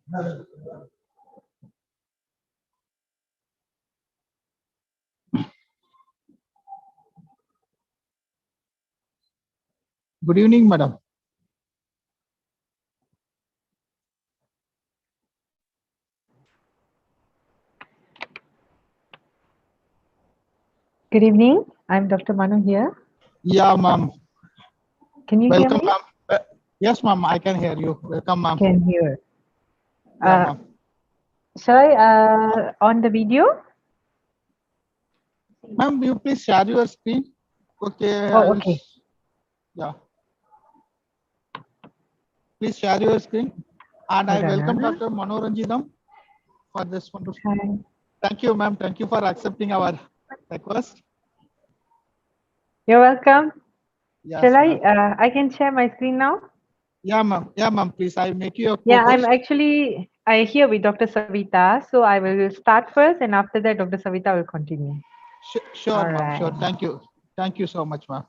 Good evening, madam. Good evening. I'm Dr. Manu here. Yeah, ma'am. Can you Welcome, hear me? ma'am. Yes, ma'am. I can hear you. Welcome, ma'am. Can hear. Yeah, ma'am. Shall I on the video? Ma'am, you please share your screen. Okay. Oh, okay. Yeah. Please share your screen. And I Hold on, welcome huh? Dr. Manoranjidam for this one. Hi. Thank you, ma'am. Thank you for accepting our request. You're welcome. Yes, Shall ma'am. I can share my screen now? Yeah, ma'am. Yeah, ma'am. Please, I make you a Yeah, I'm co-host. actually here with Dr. Savita. So I will start first and after that Dr. Savita will continue. Sure, All ma'am. right. Sure. Thank you. Thank you so much, ma'am.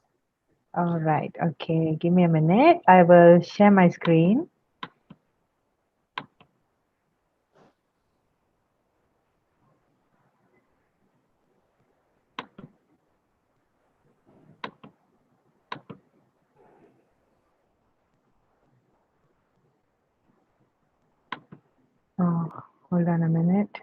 All right. Okay. Give me a minute. I will share my screen. Oh, hold on a minute.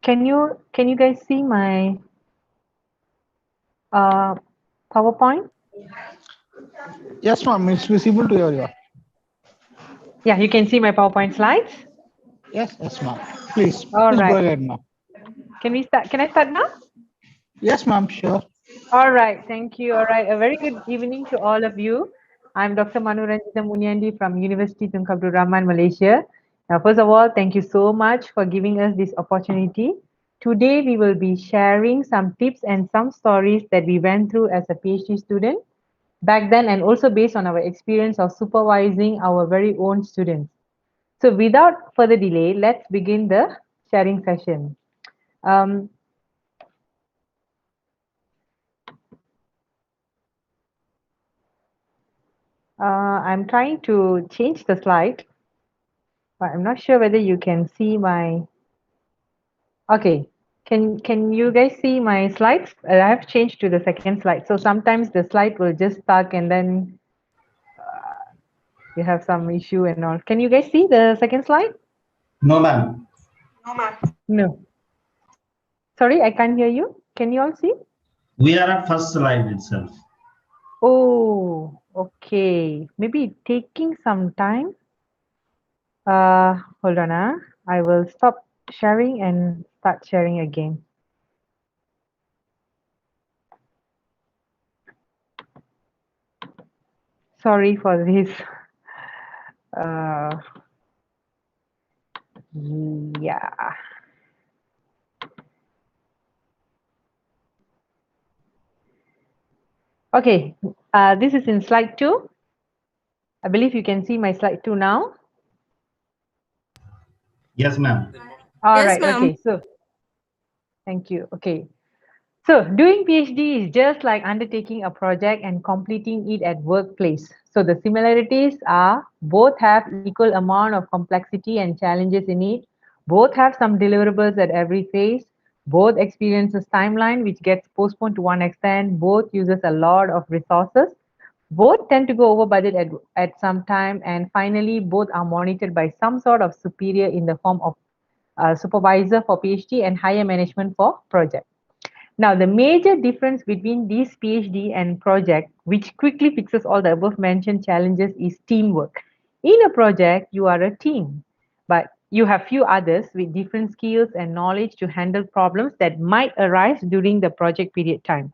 Can you guys see my PowerPoint? Yes, ma'am. It's visible to your. Yeah, you can see my PowerPoint slides. Yes, ma'am. Please All go right. ahead, ma'am. Can we start? Can I start now? Yes, ma'am. Sure. All right. Thank you. All right. A very good evening to all of you. I'm Dr. Manoranjita Munyandi from University Tunku Abdul Rahman, Malaysia. Now, first of all, thank you so much for giving us this opportunity. Today, we will be sharing some tips and some stories that we went through as a PhD student back then, and also based on our experience of supervising our very own students. So without further delay, let's begin the sharing session. Um, I'm trying to change the slide, but I'm not sure whether you can see my. Okay, can you guys see my slides? I have changed to the second slide. So sometimes the slide will just stuck and then you have some issue and all. Can you guys see the second slide? No, ma'am. No. Sorry, I can't hear you. Can you all see? We are at first slide itself. Oh, okay. Maybe taking some time. Hold on. I will stop sharing and start sharing again. Sorry for this. Yeah. Okay. This is in slide 2. I believe you can see my slide 2 now. Yes, ma'am. All Yes, right. ma'am. Okay. So, thank you. Okay. So doing PhD is just like undertaking a project and completing it at workplace. So the similarities are both have equal amount of complexity and challenges in it. Both have some deliverables at every phase. Both experiences timeline which gets postponed to one extent. Both uses a lot of resources. Both tend to go over budget at some time. And finally, both are monitored by some sort of superior in the form of supervisor for PhD and higher management for project. Now, the major difference between these PhD and project, which quickly fixes all the above mentioned challenges, is teamwork. In a project, you are a team, but you have few others with different skills and knowledge to handle problems that might arise during the project period time.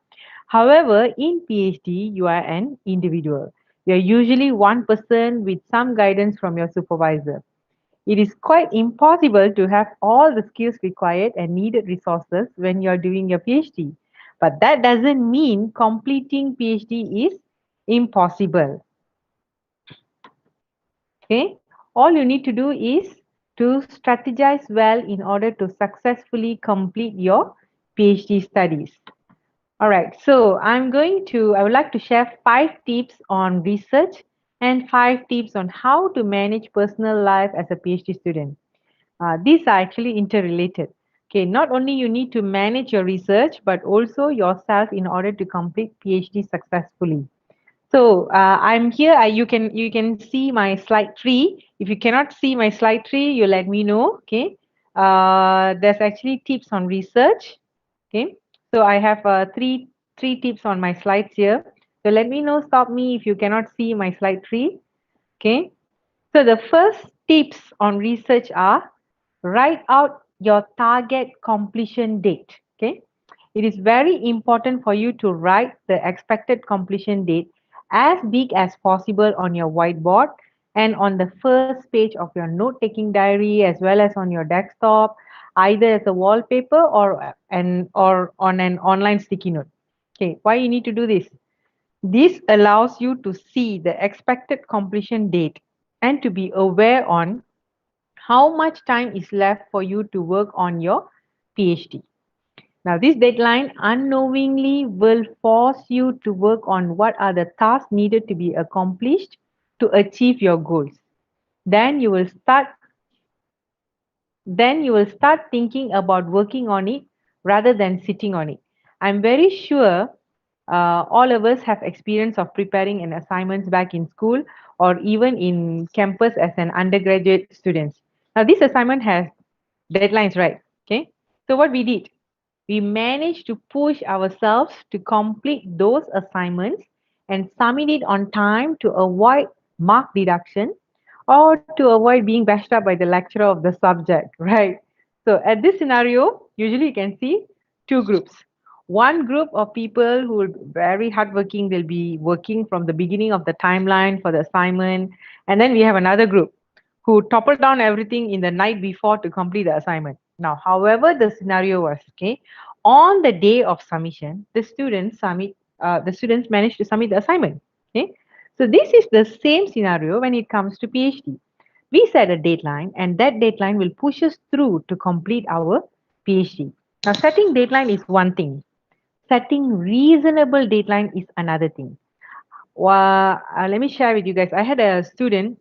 However, in PhD, you are an individual. You are usually one person with some guidance from your supervisor. It is quite impossible to have all the skills required and needed resources when you're doing your PhD. But that doesn't mean completing PhD is impossible. Okay, all you need to do is to strategize well in order to successfully complete your PhD studies. All right, so I would like to share 5 tips on research and 5 tips on how to manage personal life as a PhD student. These are actually interrelated. Okay, not only you need to manage your research, but also yourself in order to complete PhD successfully. So I'm here. You can see my slide 3. If you cannot see my slide 3, you let me know. Okay. There's actually tips on research. Okay. So I have three tips on my slides here. So let me know. Stop me if you cannot see my slide 3. Okay. So the first tips on research are write out your target completion date. Okay. It is very important for you to write the expected completion date as big as possible on your whiteboard and on the first page of your note taking diary as well as on your desktop, either as a wallpaper or on an online sticky note. Okay, why you need to do this? This allows you to see the expected completion date and to be aware on how much time is left for you to work on your PhD. Now, this deadline unknowingly will force you to work on what are the tasks needed to be accomplished to achieve your goals. Then you will start then you will start thinking about working on it rather than sitting on it. I'm very sure all of us have experience of preparing an assignments back in school or even in campus as an undergraduate students. Now, this assignment has deadlines, right? Okay. So what we did, we managed to push ourselves to complete those assignments and submit it on time to avoid mark deduction or to avoid being bashed up by the lecturer of the subject, right? So at this scenario, usually you can see 2 groups. One group of people who will be very hardworking, they'll be working from the beginning of the timeline for the assignment. And then we have another group who toppled down everything in the night before to complete the assignment. Now, however the scenario was, okay, on the day of submission, the students managed to submit the assignment. Okay, so this is the same scenario when it comes to PhD. We set a deadline, and that deadline will push us through to complete our PhD. Now, setting deadline is one thing. Setting reasonable deadline is another thing. Let me share with you guys. I had a student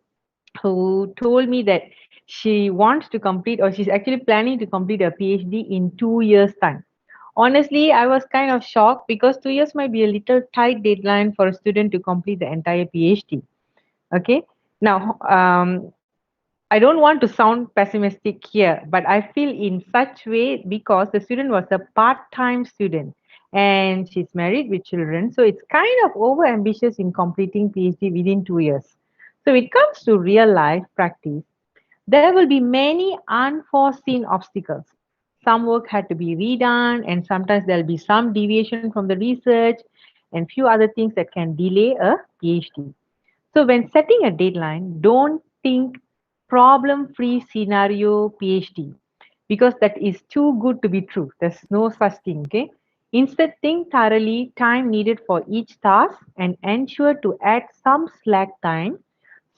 who told me that she wants to complete or she's actually planning to complete a PhD in 2 years' time. Honestly, I was kind of shocked because 2 years might be a little tight deadline for a student to complete the entire PhD. Okay. Now, I don't want to sound pessimistic here, but I feel in such way because the student was a part-time student and she's married with children. So it's kind of over ambitious in completing PhD within 2 years. So it comes to real life practice. There will be many unforeseen obstacles. Some work had to be redone, and sometimes there'll be some deviation from the research and few other things that can delay a PhD. So when setting a deadline, don't think problem-free scenario PhD because that is too good to be true. There's no such thing, okay? Instead, think thoroughly time needed for each task and ensure to add some slack time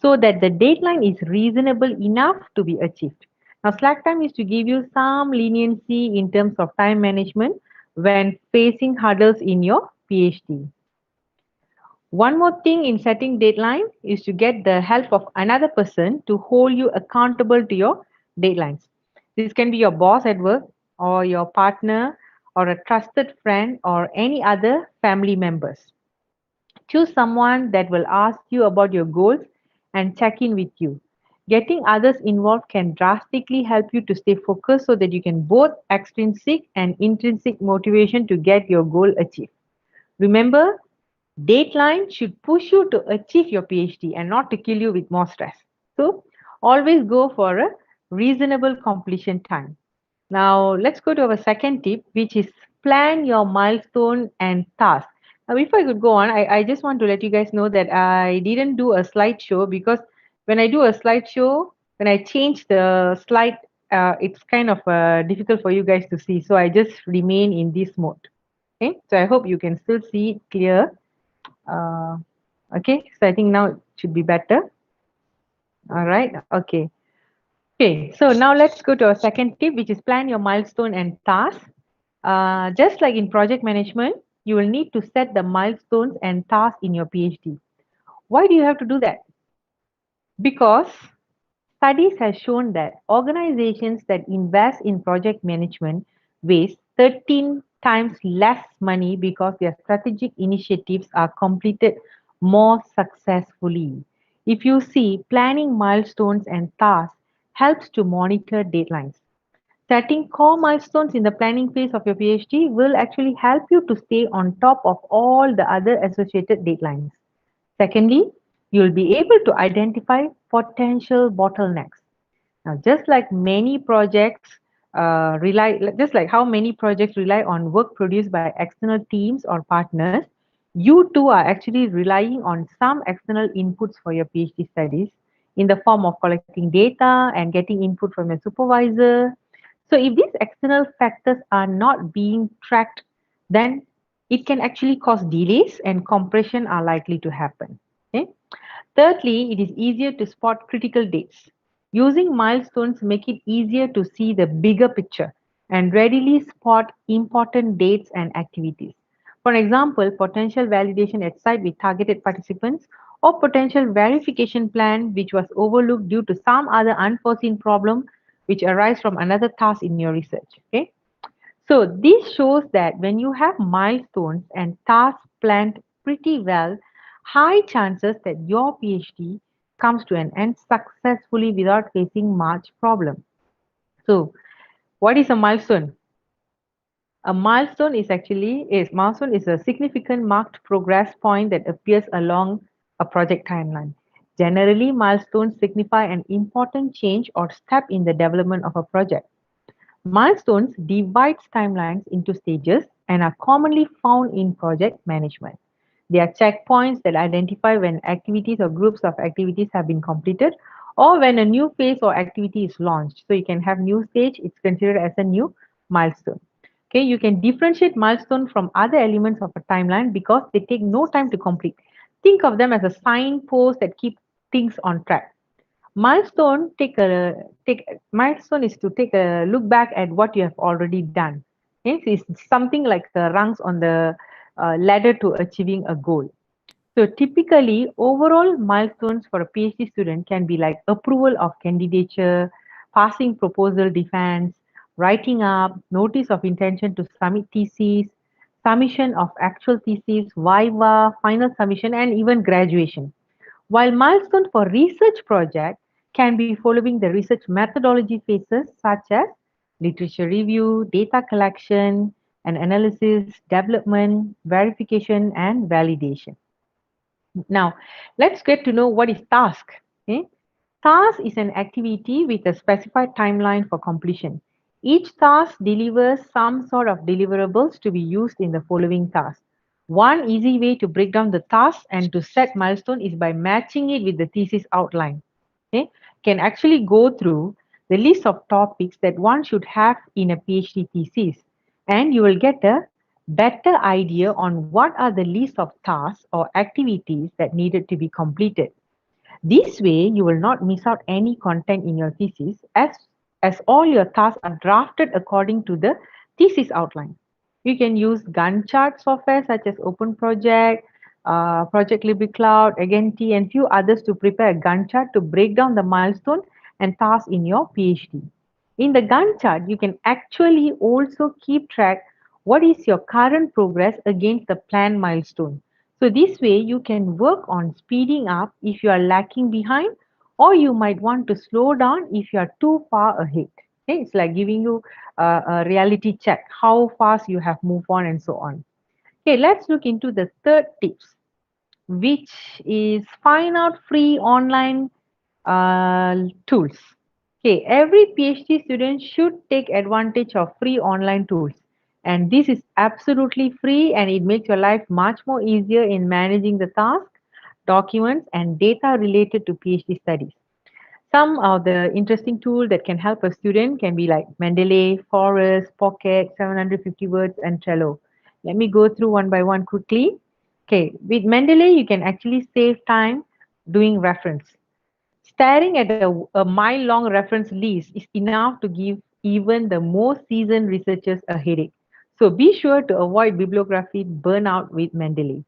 so that the deadline is reasonable enough to be achieved. Now, slack time is to give you some leniency in terms of time management when facing hurdles in your PhD. One more thing in setting deadline is to get the help of another person to hold you accountable to your deadlines. This can be your boss at work or your partner or a trusted friend or any other family members. Choose someone that will ask you about your goals and check in with you. Getting others involved can drastically help you to stay focused so that you can both extrinsic and intrinsic motivation to get your goal achieved. Remember, deadline should push you to achieve your PhD and not to kill you with more stress. So always go for a reasonable completion time. Now let's go to our second tip, which is plan your milestone and task. Now, before I could go on, I just want to let you guys know that I didn't do a slideshow because when I do a slideshow, when I change the slide, it's kind of difficult for you guys to see. So I just remain in this mode. Okay, so I hope you can still see it clear. Uh, okay, so I think now it should be better. All right. Okay. Okay. So now let's go to our second tip, which is plan your milestone and tasks. Just like in project management, you will need to set the milestones and tasks in your PhD. Why do you have to do that? Because studies have shown that organizations that invest in project management waste 13 times less money because their strategic initiatives are completed more successfully. If you see, planning milestones and tasks helps to monitor deadlines. Setting core milestones in the planning phase of your PhD will actually help you to stay on top of all the other associated deadlines. Secondly, you'll be able to identify potential bottlenecks. Now, just like how many projects rely on work produced by external teams or partners, you too are actually relying on some external inputs for your PhD studies in the form of collecting data and getting input from your supervisor. So, if these external factors are not being tracked, then it can actually cause delays and compression are likely to happen. Okay? Thirdly, it is easier to spot critical dates. Using milestones make it easier to see the bigger picture and readily spot important dates and activities. For example, potential validation at site with targeted participants or potential verification plan which was overlooked due to some other unforeseen problem which arise from another task in your research. Okay? So this shows that when you have milestones and tasks planned pretty well, high chances that your PhD comes to an end successfully without facing much problem. So what is a milestone? A milestone is a significant marked progress point that appears along a project timeline. Generally, milestones signify an important change or step in the development of a project. Milestones divides timelines into stages and are commonly found in project management. They are checkpoints that identify when activities or groups of activities have been completed or when a new phase or activity is launched. So you can have new stage, it's considered as a new milestone. Okay, you can differentiate milestone from other elements of a timeline because they take no time to complete. Think of them as a signpost that keep things on track. Milestone is to take a look back at what you have already done. Okay? So it's something like the rungs on the ladder to achieving a goal. So typically, overall milestones for a PhD student can be like approval of candidature, passing proposal defense, writing up, notice of intention to submit thesis, submission of actual thesis, viva, final submission, and even graduation. While milestones for research project can be following the research methodology phases such as literature review, data collection and analysis, development, verification, and validation. Now, let's get to know what is task. Okay? Task is an activity with a specified timeline for completion. Each task delivers some sort of deliverables to be used in the following task. One easy way to break down the task and to set milestone is by matching it with the thesis outline. Okay? Can actually go through the list of topics that one should have in a PhD thesis, and you will get a better idea on what are the list of tasks or activities that needed to be completed. This way, you will not miss out any content in your thesis as all your tasks are drafted according to the thesis outline. You can use Gantt chart software such as Open Project, Project LibreCloud, Agenti, and few others to prepare a Gantt chart to break down the milestone and tasks in your PhD. In the Gantt chart, you can actually also keep track what is your current progress against the planned milestone. So this way you can work on speeding up if you are lacking behind, or you might want to slow down if you are too far ahead. Okay, it's like giving you a reality check, how fast you have moved on and so on. Okay, let's look into the third tips, which is find out free online tools. Okay, every PhD student should take advantage of free online tools. And this is absolutely free and it makes your life much more easier in managing the tasks, documents, and data related to PhD studies. Some of the interesting tools that can help a student can be like Mendeley, Forest, Pocket, 750 words, and Trello. Let me go through one by one quickly. Okay, with Mendeley, you can actually save time doing reference. Staring at a mile-long reference list is enough to give even the most seasoned researchers a headache. So be sure to avoid bibliography burnout with Mendeley.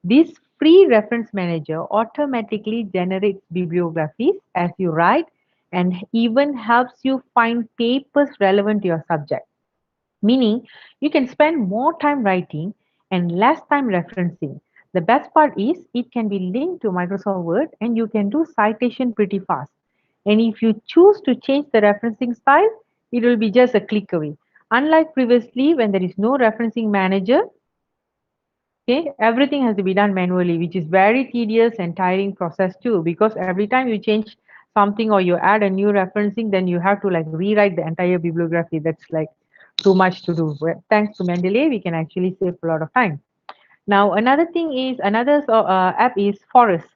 This free reference manager automatically generates bibliographies as you write and even helps you find papers relevant to your subject, meaning you can spend more time writing and less time referencing. The best part is it can be linked to Microsoft Word and you can do citation pretty fast. And if you choose to change the referencing style, it will be just a click away. Unlike previously, when there is no referencing manager, okay, everything has to be done manually, which is very tedious and tiring process too, because every time you change something or you add a new referencing, then you have to like rewrite the entire bibliography. That's like too much to do. Well, thanks to Mendeley, we can actually save a lot of time. Now, another thing is another app is Forest.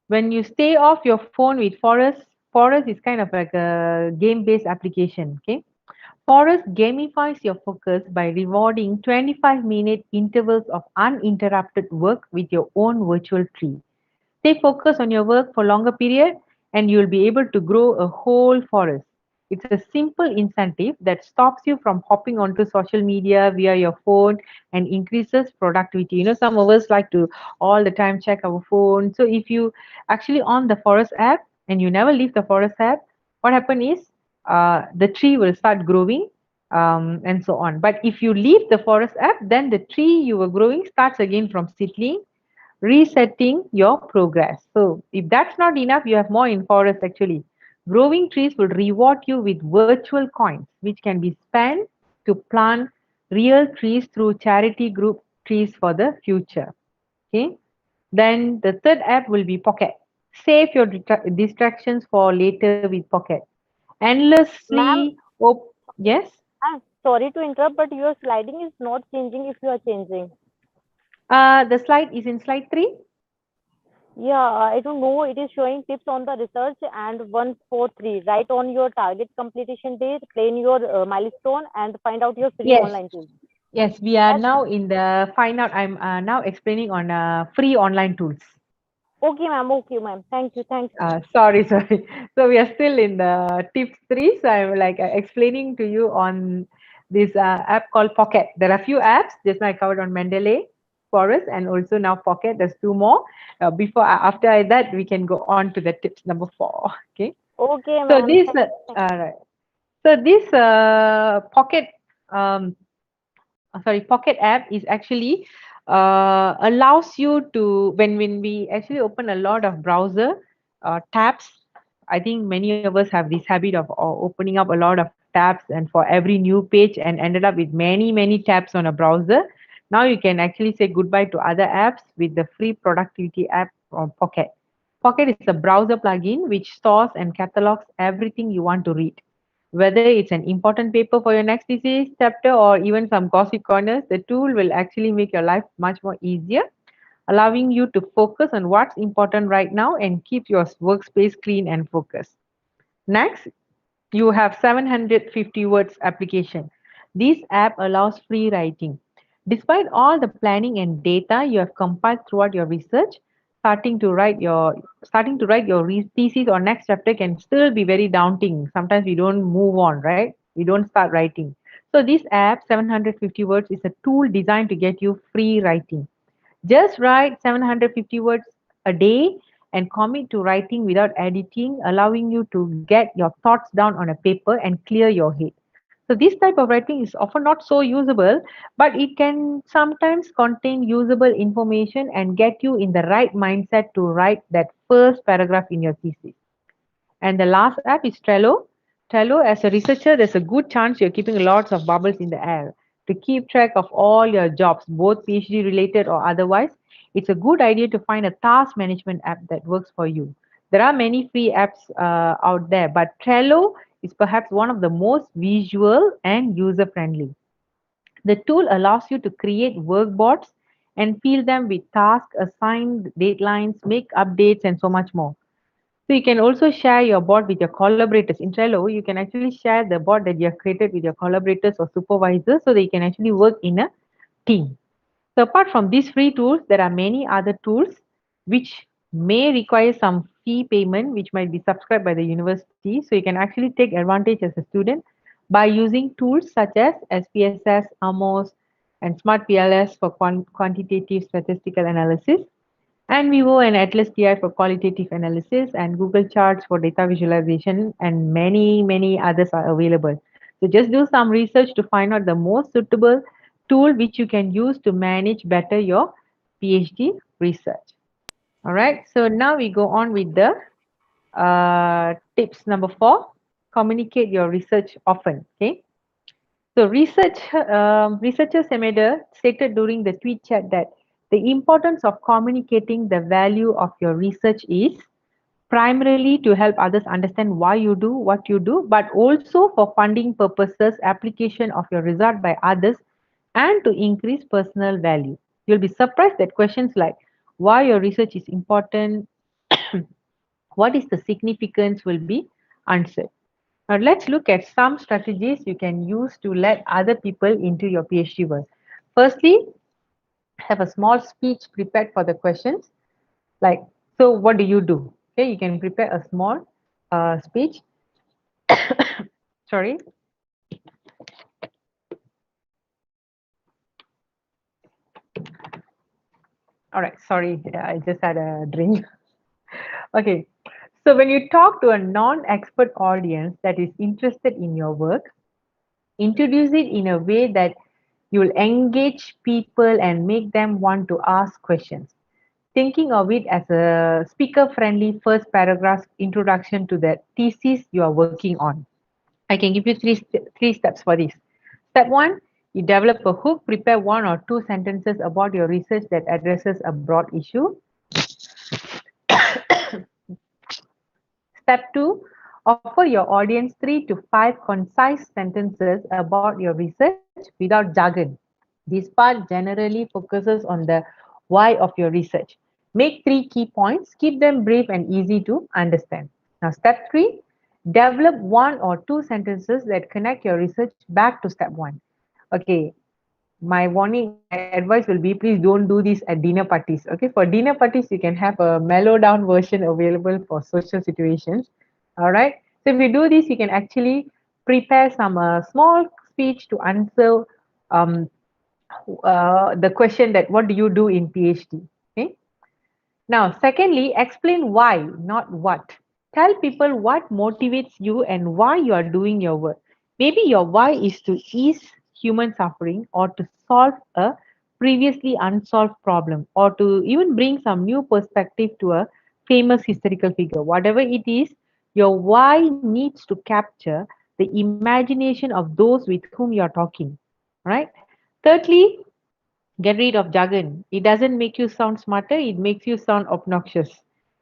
When you stay off your phone with Forest is kind of like a game-based application. Okay, Forest gamifies your focus by rewarding 25-minute intervals of uninterrupted work with your own virtual tree. Stay focused on your work for longer period and you'll be able to grow a whole forest. It's a simple incentive that stops you from hopping onto social media via your phone and increases productivity. You know, some of us like to all the time check our phone. So if you actually on the forest app and you never leave the forest app, what happen is the tree will start growing and so on. But if you leave the forest app, then the tree you were growing starts again from seedling, resetting your progress. So if that's not enough, you have more in forest actually. Growing trees will reward you with virtual coins, which can be spent to plant real trees through charity group trees for the future. Okay. Then the third app will be Pocket. Save your distractions for later with Pocket. Ma'am, Endlessly. Oh, yes. I'm sorry to interrupt, but your sliding is not changing if you are changing. The slide is in slide 3. Yeah, I don't know. It is showing tips on the research and 143. Write on your target completion date, plan your milestone, and find out your free Yes. online tools. Yes, we are That's now in the find out. I'm now explaining on free online tools. okay, ma'am. Okay, ma'am. Thank you. Thanks, ma'am. Sorry, sorry. So we are still in the tips 3. So I'm like explaining to you on this app called Pocket. There are a few apps. Just now I covered on Mendeley, Forest, and also now Pocket. There's 2 more. After that, we can go on to the tips number 4. Okay. Okay, So ma'am. this, Thanks. right. So this Pocket um, sorry, Pocket app is actually allows you to when we actually open a lot of browser tabs. I think many of us have this habit of opening up a lot of tabs and for every new page and ended up with many tabs on a browser. Now you can actually say goodbye to other apps with the free productivity app on Pocket. Pocket is a browser plugin which stores and catalogs everything you want to read. Whether it's an important paper for your next thesis chapter or even some gossip corners, the tool will actually make your life much more easier, allowing you to focus on what's important right now and keep your workspace clean and focused. Next, you have 750 words application. This app allows free writing. Despite all the planning and data you have compiled throughout your research, starting to write your thesis or next chapter can still be very daunting. Sometimes we don't move on, right? We don't start writing. So this app, 750 words, is a tool designed to get you free writing. Just write 750 words a day and commit to writing without editing, allowing you to get your thoughts down on a paper and clear your head. So, this type of writing is often not so usable, but it can sometimes contain usable information and get you in the right mindset to write that first paragraph in your thesis. And the last app is Trello. Trello, as a researcher, there's a good chance you're keeping lots of bubbles in the air. To keep track of all your jobs, both PhD related or otherwise, it's a good idea to find a task management app that works for you. There are many free apps out there, but Trello is perhaps one of the most visual and user friendly. The tool allows you to create workboards and fill them with tasks, assign deadlines, make updates, and so much more. So you can also share your board with your collaborators. In Trello, you can actually share the board that you have created with your collaborators or supervisors so that you can actually work in a team. So apart from these free tools, there are many other tools which may require some fee payment, which might be subscribed by the university. So you can actually take advantage as a student by using tools such as SPSS, AMOS, and Smart PLS for quantitative statistical analysis, and Vivo and Atlas TI for qualitative analysis, and Google Charts for data visualization, and many others are available. So just do some research to find out the most suitable tool which you can use to manage better your PhD research. All right, so now we go on with the tips number 4. Communicate your research often. Okay, so researcher Semeder stated during the tweet chat that the importance of communicating the value of your research is primarily to help others understand why you do what you do, but also for funding purposes, application of your result by others, and to increase personal value. You'll be surprised that questions like why your research is important, what is the significance will be answered. Now let's look at some strategies you can use to let other people into your PhD work. Firstly, have a small speech prepared for the questions. Like, so what do you do? Okay, you can prepare a small speech. Sorry. All right, sorry, I just had a drink. Okay, so when you talk to a non-expert audience that is interested in your work, introduce it in a way that you'll engage people and make them want to ask questions. Thinking of it as a speaker-friendly first paragraph introduction to the thesis you are working on. I can give you three steps for this. Step 1, you develop a hook, prepare 1 or 2 sentences about your research that addresses a broad issue. Step 2, offer your audience 3 to 5 concise sentences about your research without jargon. This part generally focuses on the why of your research. Make 3 key points, keep them brief and easy to understand. Now, step 3, develop 1 or 2 sentences that connect your research back to step 1. Okay, my advice will be please don't do this at dinner parties. Okay, for dinner parties, you can have a mellow down version available for social situations. All right, so if you do this, you can actually prepare some small speech to answer um, the question that what do you do in PhD. Okay, now secondly, explain why, not what. Tell people what motivates you and why you are doing your work. Maybe your why is to ease human suffering, or to solve a previously unsolved problem, or to even bring some new perspective to a famous historical figure. Whatever it is, your why needs to capture the imagination of those with whom you are talking. Right? Thirdly, get rid of jargon. It doesn't make you sound smarter, it makes you sound obnoxious.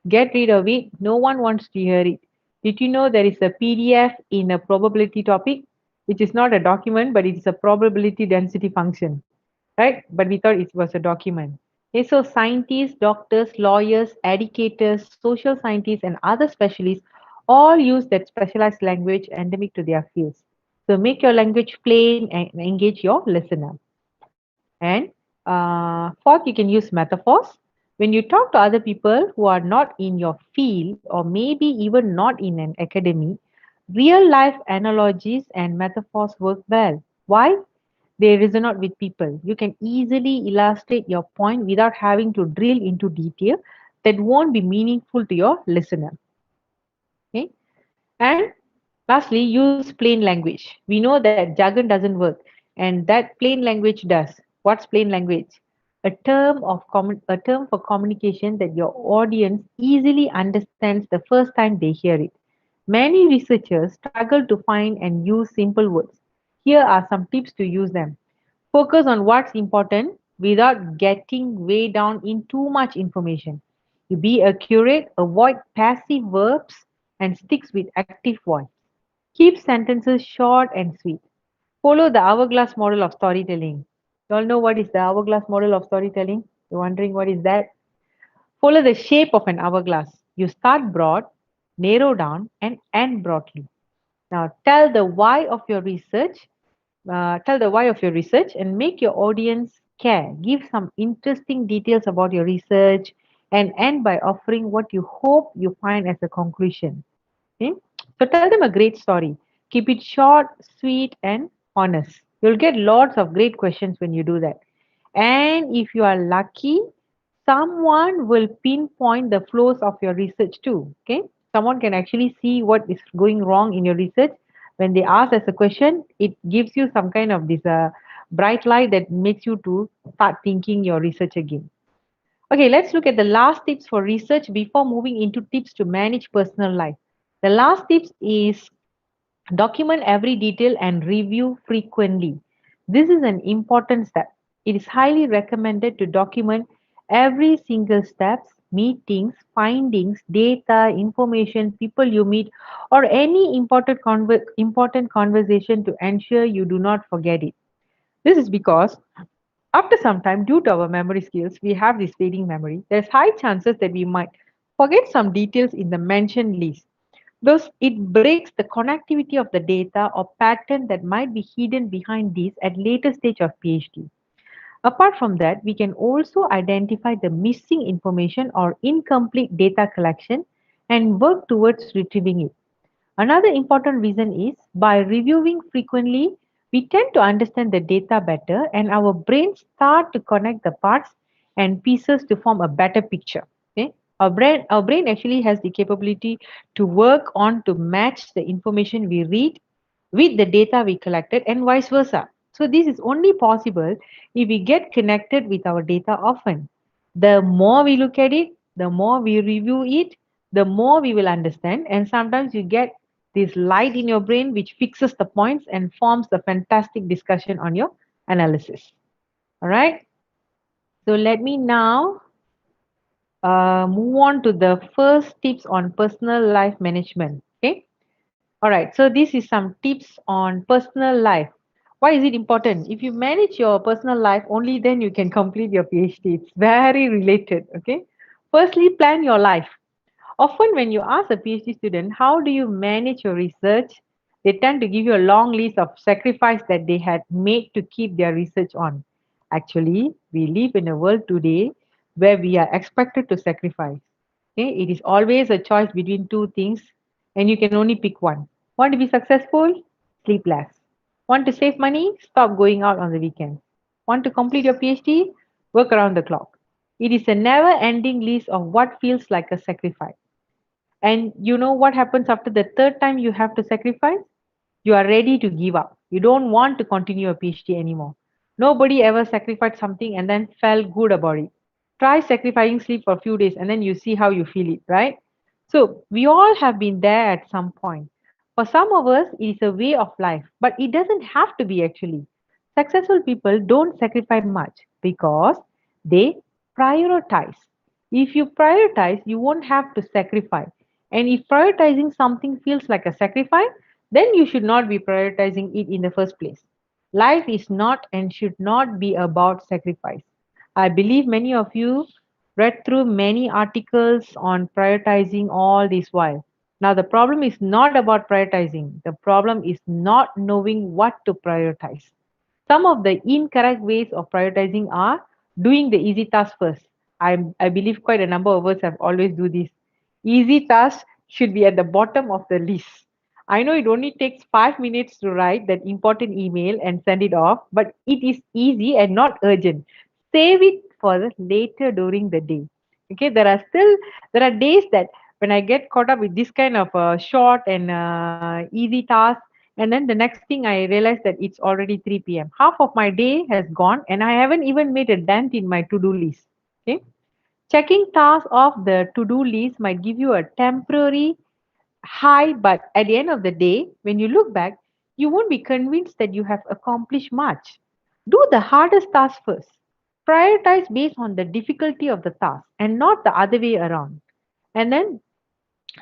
Get rid of it. No one wants to hear it. Did you know there is a PDF in a probability topic, which is not a document, but it is a probability density function, right? But we thought it was a document. Okay, so scientists, doctors, lawyers, educators, social scientists, and other specialists all use that specialized language endemic to their fields. So make your language plain and engage your listener. And fourth, you can use metaphors. When you talk to other people who are not in your field or maybe even not in an academy, real life analogies and metaphors work well. Why? They resonate with people. You can easily illustrate your point without having to drill into detail that won't be meaningful to your listener. Okay? And lastly, use plain language. We know that jargon doesn't work, and that plain language does. What's plain language? A term for communication that your audience easily understands the first time they hear it. Many researchers struggle to find and use simple words. Here are some tips to use them. Focus on what's important without getting way down in too much information. You be accurate, avoid passive verbs, and sticks with active voice. Keep sentences short and sweet. Follow the hourglass model of storytelling. You all know what is the hourglass model of storytelling? You're wondering what is that? Follow the shape of an hourglass. You start broad, narrow down, and end broadly. Now tell the why of your research and make your audience care. Give some interesting details about your research. and end by offering what you hope you find as a conclusion. Okay? So tell them a great story. Keep it short, sweet, and honest. You'll get lots of great questions when you do that. And if you are lucky, someone will pinpoint the flaws of your research too. Okay? Someone can actually see what is going wrong in your research. When they ask as a question, it gives you some kind of this bright light that makes you to start thinking your research again. Okay, let's look at the last tips for research before moving into tips to manage personal life. The last tips is document every detail and review frequently. This is an important step. It is highly recommended to document every single steps, meetings, findings, data, information, people you meet, or any important conversation to ensure you do not forget it. This is because after some time, due to our memory skills, we have this fading memory. There's high chances that we might forget some details in the mentioned list. Thus, it breaks the connectivity of the data or pattern that might be hidden behind these at later stage of PhD. Apart from that, we can also identify the missing information or incomplete data collection and work towards retrieving it. Another important reason is by reviewing frequently, we tend to understand the data better and our brains start to connect the parts and pieces to form a better picture. Okay? Our brain actually has the capability to work on to match the information we read with the data we collected and vice versa. So this is only possible if we get connected with our data often. The more we look at it, the more we review it, the more we will understand. And sometimes you get this light in your brain which fixes the points and forms a fantastic discussion on your analysis. All right. So let me now move on to the first tips on personal life management. Okay. All right, so this is some tips on personal life. Why is it important? If you manage your personal life, only then you can complete your PhD. It's very related, okay? Firstly, plan your life. Often, when you ask a PhD student, how do you manage your research? They tend to give you a long list of sacrifice that they had made to keep their research on. Actually, we live in a world today where we are expected to sacrifice. Okay, it is always a choice between two things, and you can only pick one. Want to be successful? Sleep less. Want to save money? Stop going out on the weekends. Want to complete your PhD? Work around the clock. It is a never ending list of what feels like a sacrifice. And you know what happens after the third time you have to sacrifice? You are ready to give up. You don't want to continue a PhD anymore. Nobody ever sacrificed something and then felt good about it. Try sacrificing sleep for a few days and then you see how you feel it, right? So we all have been there at some point. For some of us, it is a way of life, but it doesn't have to be actually. Successful people don't sacrifice much because they prioritize. If you prioritize, you won't have to sacrifice. And if prioritizing something feels like a sacrifice, then you should not be prioritizing it in the first place. Life is not and should not be about sacrifice. I believe many of you read through many articles on prioritizing all this while. Now, the problem is not about prioritizing, the problem is not knowing what to prioritize. Some of the incorrect ways of prioritizing are doing the easy task first. I believe quite a number of us have always do this. Easy tasks should be at the bottom of the list. I know it only takes 5 minutes to write that important email and send it off, but it is easy and not urgent. Save it for later during the day. Okay, there are days that when I get caught up with this kind of short and easy task, and then the next thing I realize that it's already 3 p.m. Half of my day has gone, and I haven't even made a dent in my to-do list. Okay, checking tasks off the to-do list might give you a temporary high, but at the end of the day, when you look back, you won't be convinced that you have accomplished much. Do the hardest task first. Prioritize based on the difficulty of the task and not the other way around. And then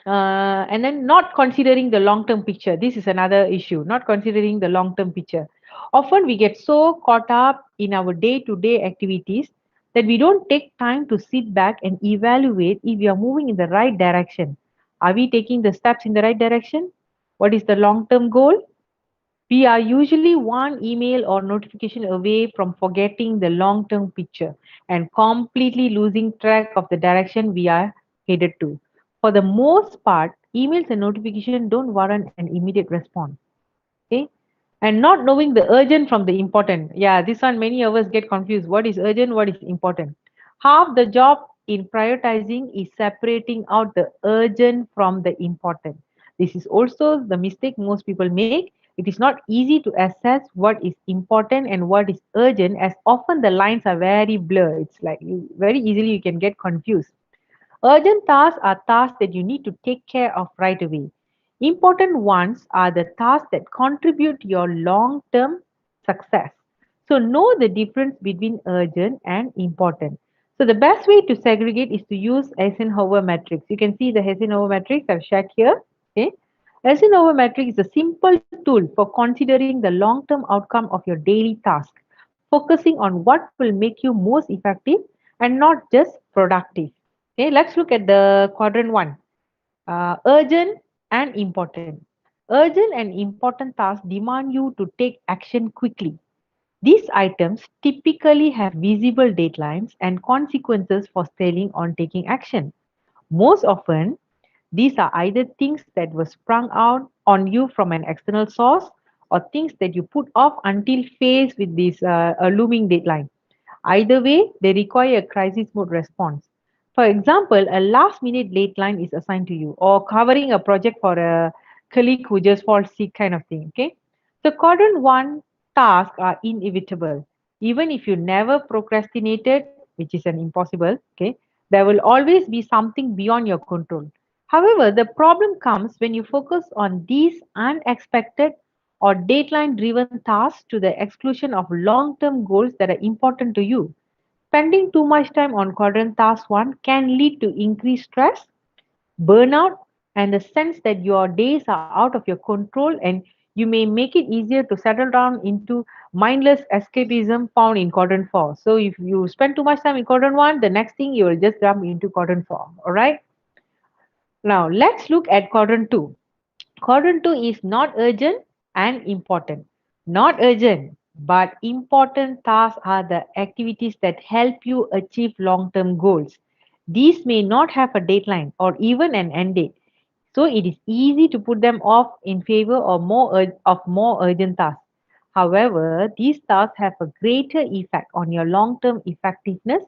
not considering the long term picture. This is another issue, not considering the long term picture. Often we get so caught up in our day to day activities that we don't take time to sit back and evaluate if we are moving in the right direction. Are we taking the steps in the right direction? What is the long term goal? We are usually one email or notification away from forgetting the long term picture and completely losing track of the direction we are headed to. For the most part, emails and notifications don't warrant an immediate response. Okay, and not knowing the urgent from the important. Yeah, this one many of us get confused. What is urgent? What is important? Half the job in prioritizing is separating out the urgent from the important. This is also the mistake most people make. It is not easy to assess what is important and what is urgent, as often the lines are very blurred. It's like you very easily you can get confused. Urgent tasks are tasks that you need to take care of right away. Important ones are the tasks that contribute to your long term success. So, know the difference between urgent and important. So, the best way to segregate is to use Eisenhower matrix. You can see the Eisenhower matrix I've shared here. Okay. Eisenhower matrix is a simple tool for considering the long term outcome of your daily task, focusing on what will make you most effective and not just productive. Okay, let's look at the quadrant one. Urgent and important. Urgent and important tasks demand you to take action quickly. These items typically have visible deadlines and consequences for failing on taking action. Most often, these are either things that were sprung out on you from an external source or things that you put off until faced with this a looming deadline. Either way, they require a crisis mode response. For example, a last minute deadline is assigned to you, or covering a project for a colleague who just falls sick, kind of thing. Okay. So, quadrant one tasks are inevitable. Even if you never procrastinated, which is an impossible, okay, there will always be something beyond your control. However, the problem comes when you focus on these unexpected or deadline driven tasks to the exclusion of long term goals that are important to you. Spending too much time on quadrant task one can lead to increased stress, burnout, and the sense that your days are out of your control, and you may make it easier to settle down into mindless escapism found in quadrant 4. So if you spend too much time in quadrant 1, the next thing you will just jump into quadrant 4. All right. Now let's look at quadrant 2. Quadrant 2 is not urgent and important. Not urgent, but important tasks are the activities that help you achieve long term goals. These may not have a deadline or even an end date, so it is easy to put them off in favor of more urgent tasks. However, these tasks have a greater effect on your long term effectiveness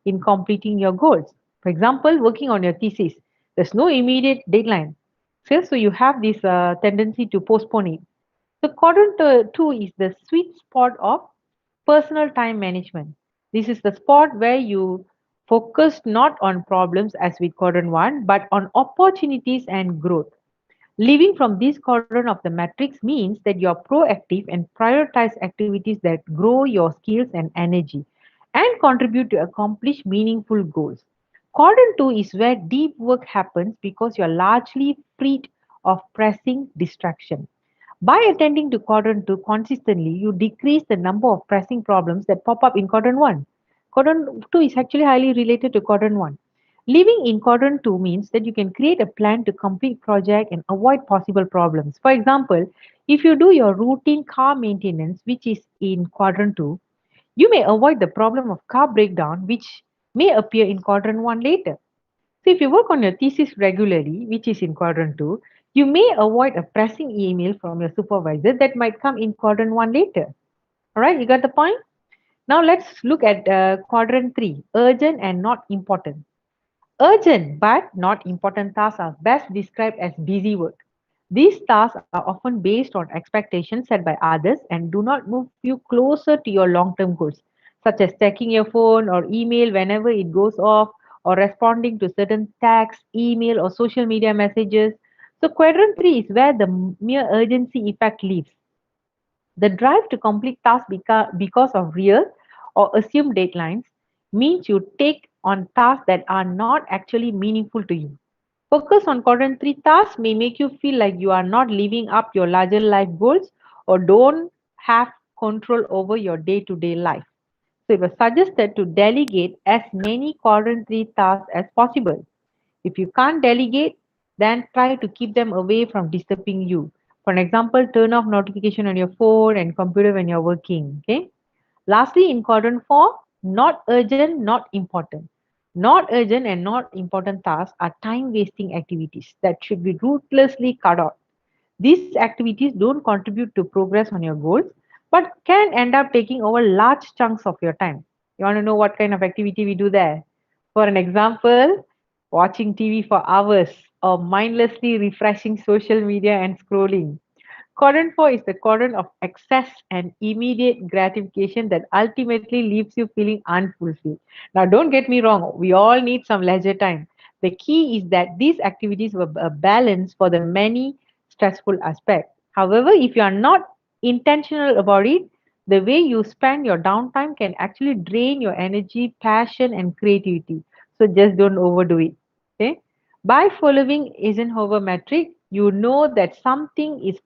in completing your goals. For example, working on your thesis, there's no immediate deadline, so you have this tendency to postpone it. So quadrant two is the sweet spot of personal time management. This is the spot where you focus not on problems as with quadrant one, but on opportunities and growth. Living from this quadrant of the matrix means that you are proactive and prioritize activities that grow your skills and energy and contribute to accomplish meaningful goals. Quadrant 2 is where deep work happens because you are largely freed of pressing distraction. By attending to quadrant 2 consistently, you decrease the number of pressing problems that pop up in quadrant 1. Quadrant 2 is actually highly related to quadrant 1. Living in quadrant 2 means that you can create a plan to complete project and avoid possible problems. For example, if you do your routine car maintenance, which is in quadrant 2, you may avoid the problem of car breakdown, which may appear in quadrant 1 later. So if you work on your thesis regularly, which is in quadrant 2, you may avoid a pressing email from your supervisor that might come in quadrant 1 later. All right, you got the point? Now let's look at quadrant 3, urgent and not important. Urgent but not important tasks are best described as busy work. These tasks are often based on expectations set by others and do not move you closer to your long term goals, such as checking your phone or email whenever it goes off, or responding to certain texts, email, or social media messages. So, quadrant 3 is where the mere urgency effect lives. The drive to complete tasks because of real or assumed deadlines means you take on tasks that are not actually meaningful to you. Focus on quadrant 3 tasks may make you feel like you are not living up your larger life goals or don't have control over your day to day life. So it was suggested to delegate as many quadrant 3 tasks as possible. If you can't delegate, then try to keep them away from disturbing you. For an example, turn off notification on your phone and computer when you're working. Okay. Lastly, in quadrant 4, not urgent, not important. Not urgent and not important tasks are time wasting activities that should be ruthlessly cut out. These activities don't contribute to progress on your goals, but can end up taking over large chunks of your time. You want to know what kind of activity we do there? For an example, watching TV for hours or mindlessly refreshing social media and scrolling. Quadrant 4 is the quadrant of excess and immediate gratification that ultimately leaves you feeling unfulfilled. Now, don't get me wrong, we all need some leisure time. The key is that these activities were a balance for the many stressful aspects. However, if you are not intentional about it, the way you spend your downtime can actually drain your energy, passion, and creativity. So just don't overdo it. Okay. By following Eisenhower metric, you know that something is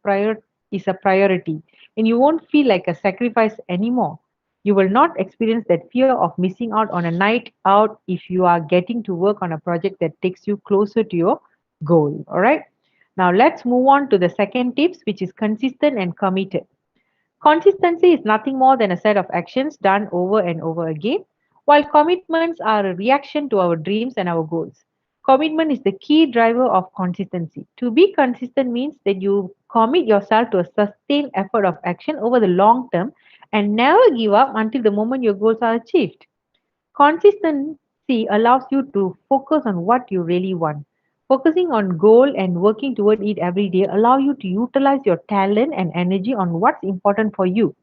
a priority and you won't feel like a sacrifice anymore. You will not experience that fear of missing out on a night out if you are getting to work on a project that takes you closer to your goal. All right. Now let's move on to the second tips, which is consistent and committed. Consistency is nothing more than a set of actions done over and over again, while commitments are a reaction to our dreams and our goals. Commitment is the key driver of consistency. To be consistent means that you commit yourself to a sustained effort of action over the long term and never give up until the moment your goals are achieved. Consistency allows you to focus on what you really want. Focusing on goal and working toward it every day allow you to utilize your talent and energy on what's important for you.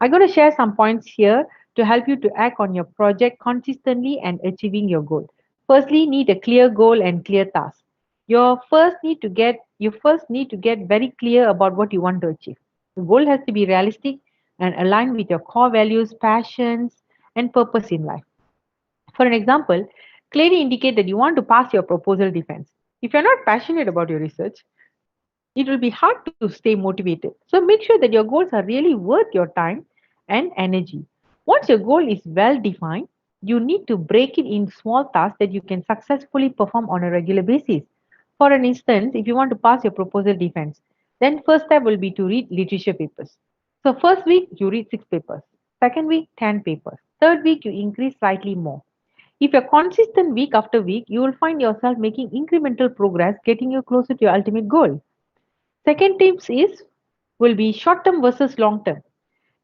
I'm going to share some points here to help you to act on your project consistently and achieving your goal. Firstly, need a clear goal and clear task. You first need to get very clear about what you want to achieve. The goal has to be realistic and aligned with your core values, passions, and purpose in life. For an example, clearly indicate that you want to pass your proposal defense. If you're not passionate about your research, it will be hard to stay motivated. So make sure that your goals are really worth your time and energy. Once your goal is well defined, you need to break it in small tasks that you can successfully perform on a regular basis. For an instance, if you want to pass your proposal defense, then first step will be to read literature papers. So first week you read 6 papers, second week 10 papers, third week you increase slightly more. If you're consistent week after week, you will find yourself making incremental progress, getting you closer to your ultimate goal. Second tips is will be short term versus long term.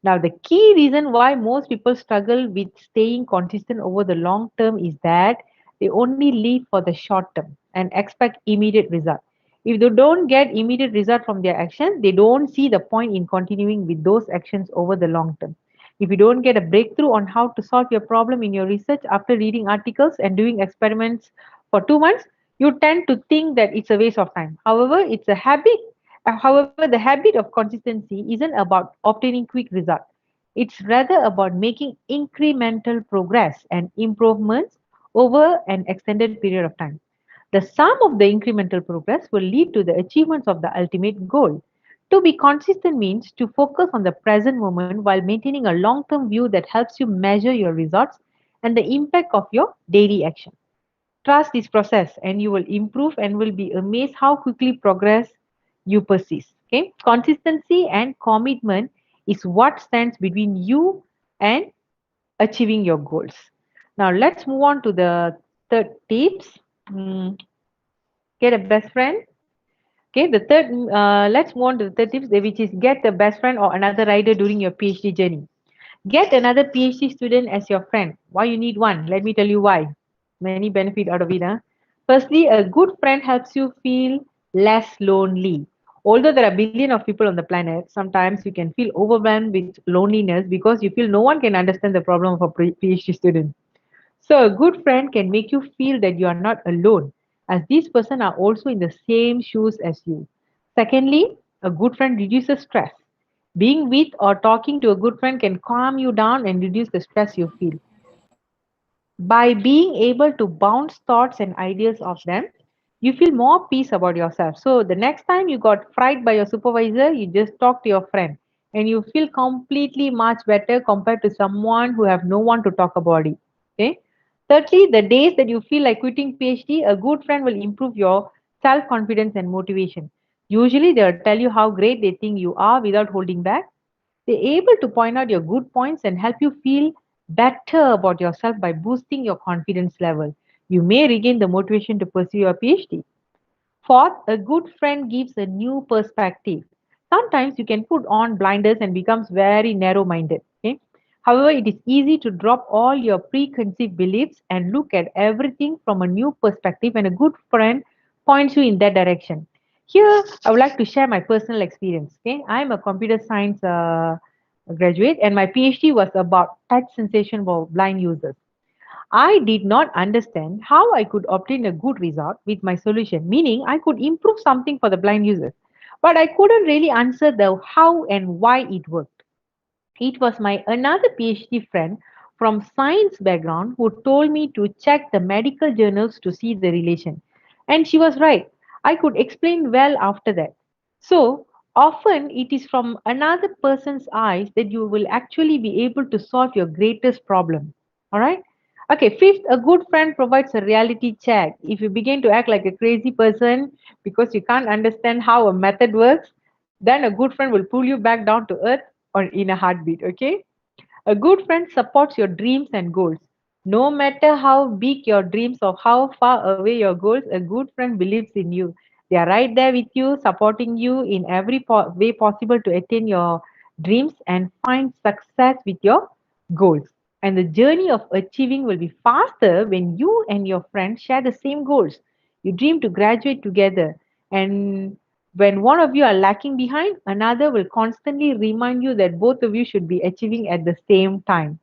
Now, the key reason why most people struggle with staying consistent over the long term is that they only live for the short term and expect immediate result. If they don't get immediate result from their actions, they don't see the point in continuing with those actions over the long term. If you don't get a breakthrough on how to solve your problem in your research after reading articles and doing experiments for 2 months, you tend to think that it's a waste of time. However, it's a habit. However, the habit of consistency isn't about obtaining quick results. It's rather about making incremental progress and improvements over an extended period of time. The sum of the incremental progress will lead to the achievements of the ultimate goal. To be consistent means to focus on the present moment while maintaining a long term view that helps you measure your results and the impact of your daily action. Trust this process and you will improve and will be amazed how quickly progress you persist. Okay, consistency and commitment is what stands between you and achieving your goals. Now let's move on to the third tips. Get a best friend. Okay, the third, let's move on to the third tips, which is get a best friend or another rider during your PhD journey. Get another PhD student as your friend. Why you need one? Let me tell you why. Many benefit out of it. Huh? Firstly, a good friend helps you feel less lonely. Although there are billions of people on the planet, sometimes you can feel overwhelmed with loneliness because you feel no one can understand the problem of a PhD student. So a good friend can make you feel that you are not alone, as these person are also in the same shoes as you. Secondly, a good friend reduces stress. Being with or talking to a good friend can calm you down and reduce the stress you feel. By being able to bounce thoughts and ideas off them, you feel more peace about yourself. So the next time you got fried by your supervisor, you just talk to your friend and you feel completely much better compared to someone who have no one to talk about it. Okay. Thirdly, the days that you feel like quitting PhD, a good friend will improve your self-confidence and motivation. Usually they'll tell you how great they think you are without holding back. They're able to point out your good points and help you feel better about yourself by boosting your confidence level. You may regain the motivation to pursue your PhD. Fourth, a good friend gives a new perspective. Sometimes you can put on blinders and becomes very narrow-minded. Okay? However, it is easy to drop all your preconceived beliefs and look at everything from a new perspective, and a good friend points you in that direction. Here, I would like to share my personal experience. Okay, I am a computer science graduate, and my PhD was about touch sensation for blind users. I did not understand how I could obtain a good result with my solution, meaning I could improve something for the blind users. But I couldn't really answer the how and why it worked. It was my another PhD friend from science background who told me to check the medical journals to see the relation. And she was right. I could explain well after that. So often it is from another person's eyes that you will actually be able to solve your greatest problem. All right? Okay, fifth, a good friend provides a reality check. If you begin to act like a crazy person because you can't understand how a method works, then a good friend will pull you back down to earth or in a heartbeat. Okay, a good friend supports your dreams and goals. No matter how big your dreams or how far away your goals, a good friend believes in you. They are right there with you, supporting you in every way possible to attain your dreams and find success with your goals. And the journey of achieving will be faster when you and your friend share the same goals. You dream to graduate together, and when one of you are lacking behind, another will constantly remind you that both of you should be achieving at the same time.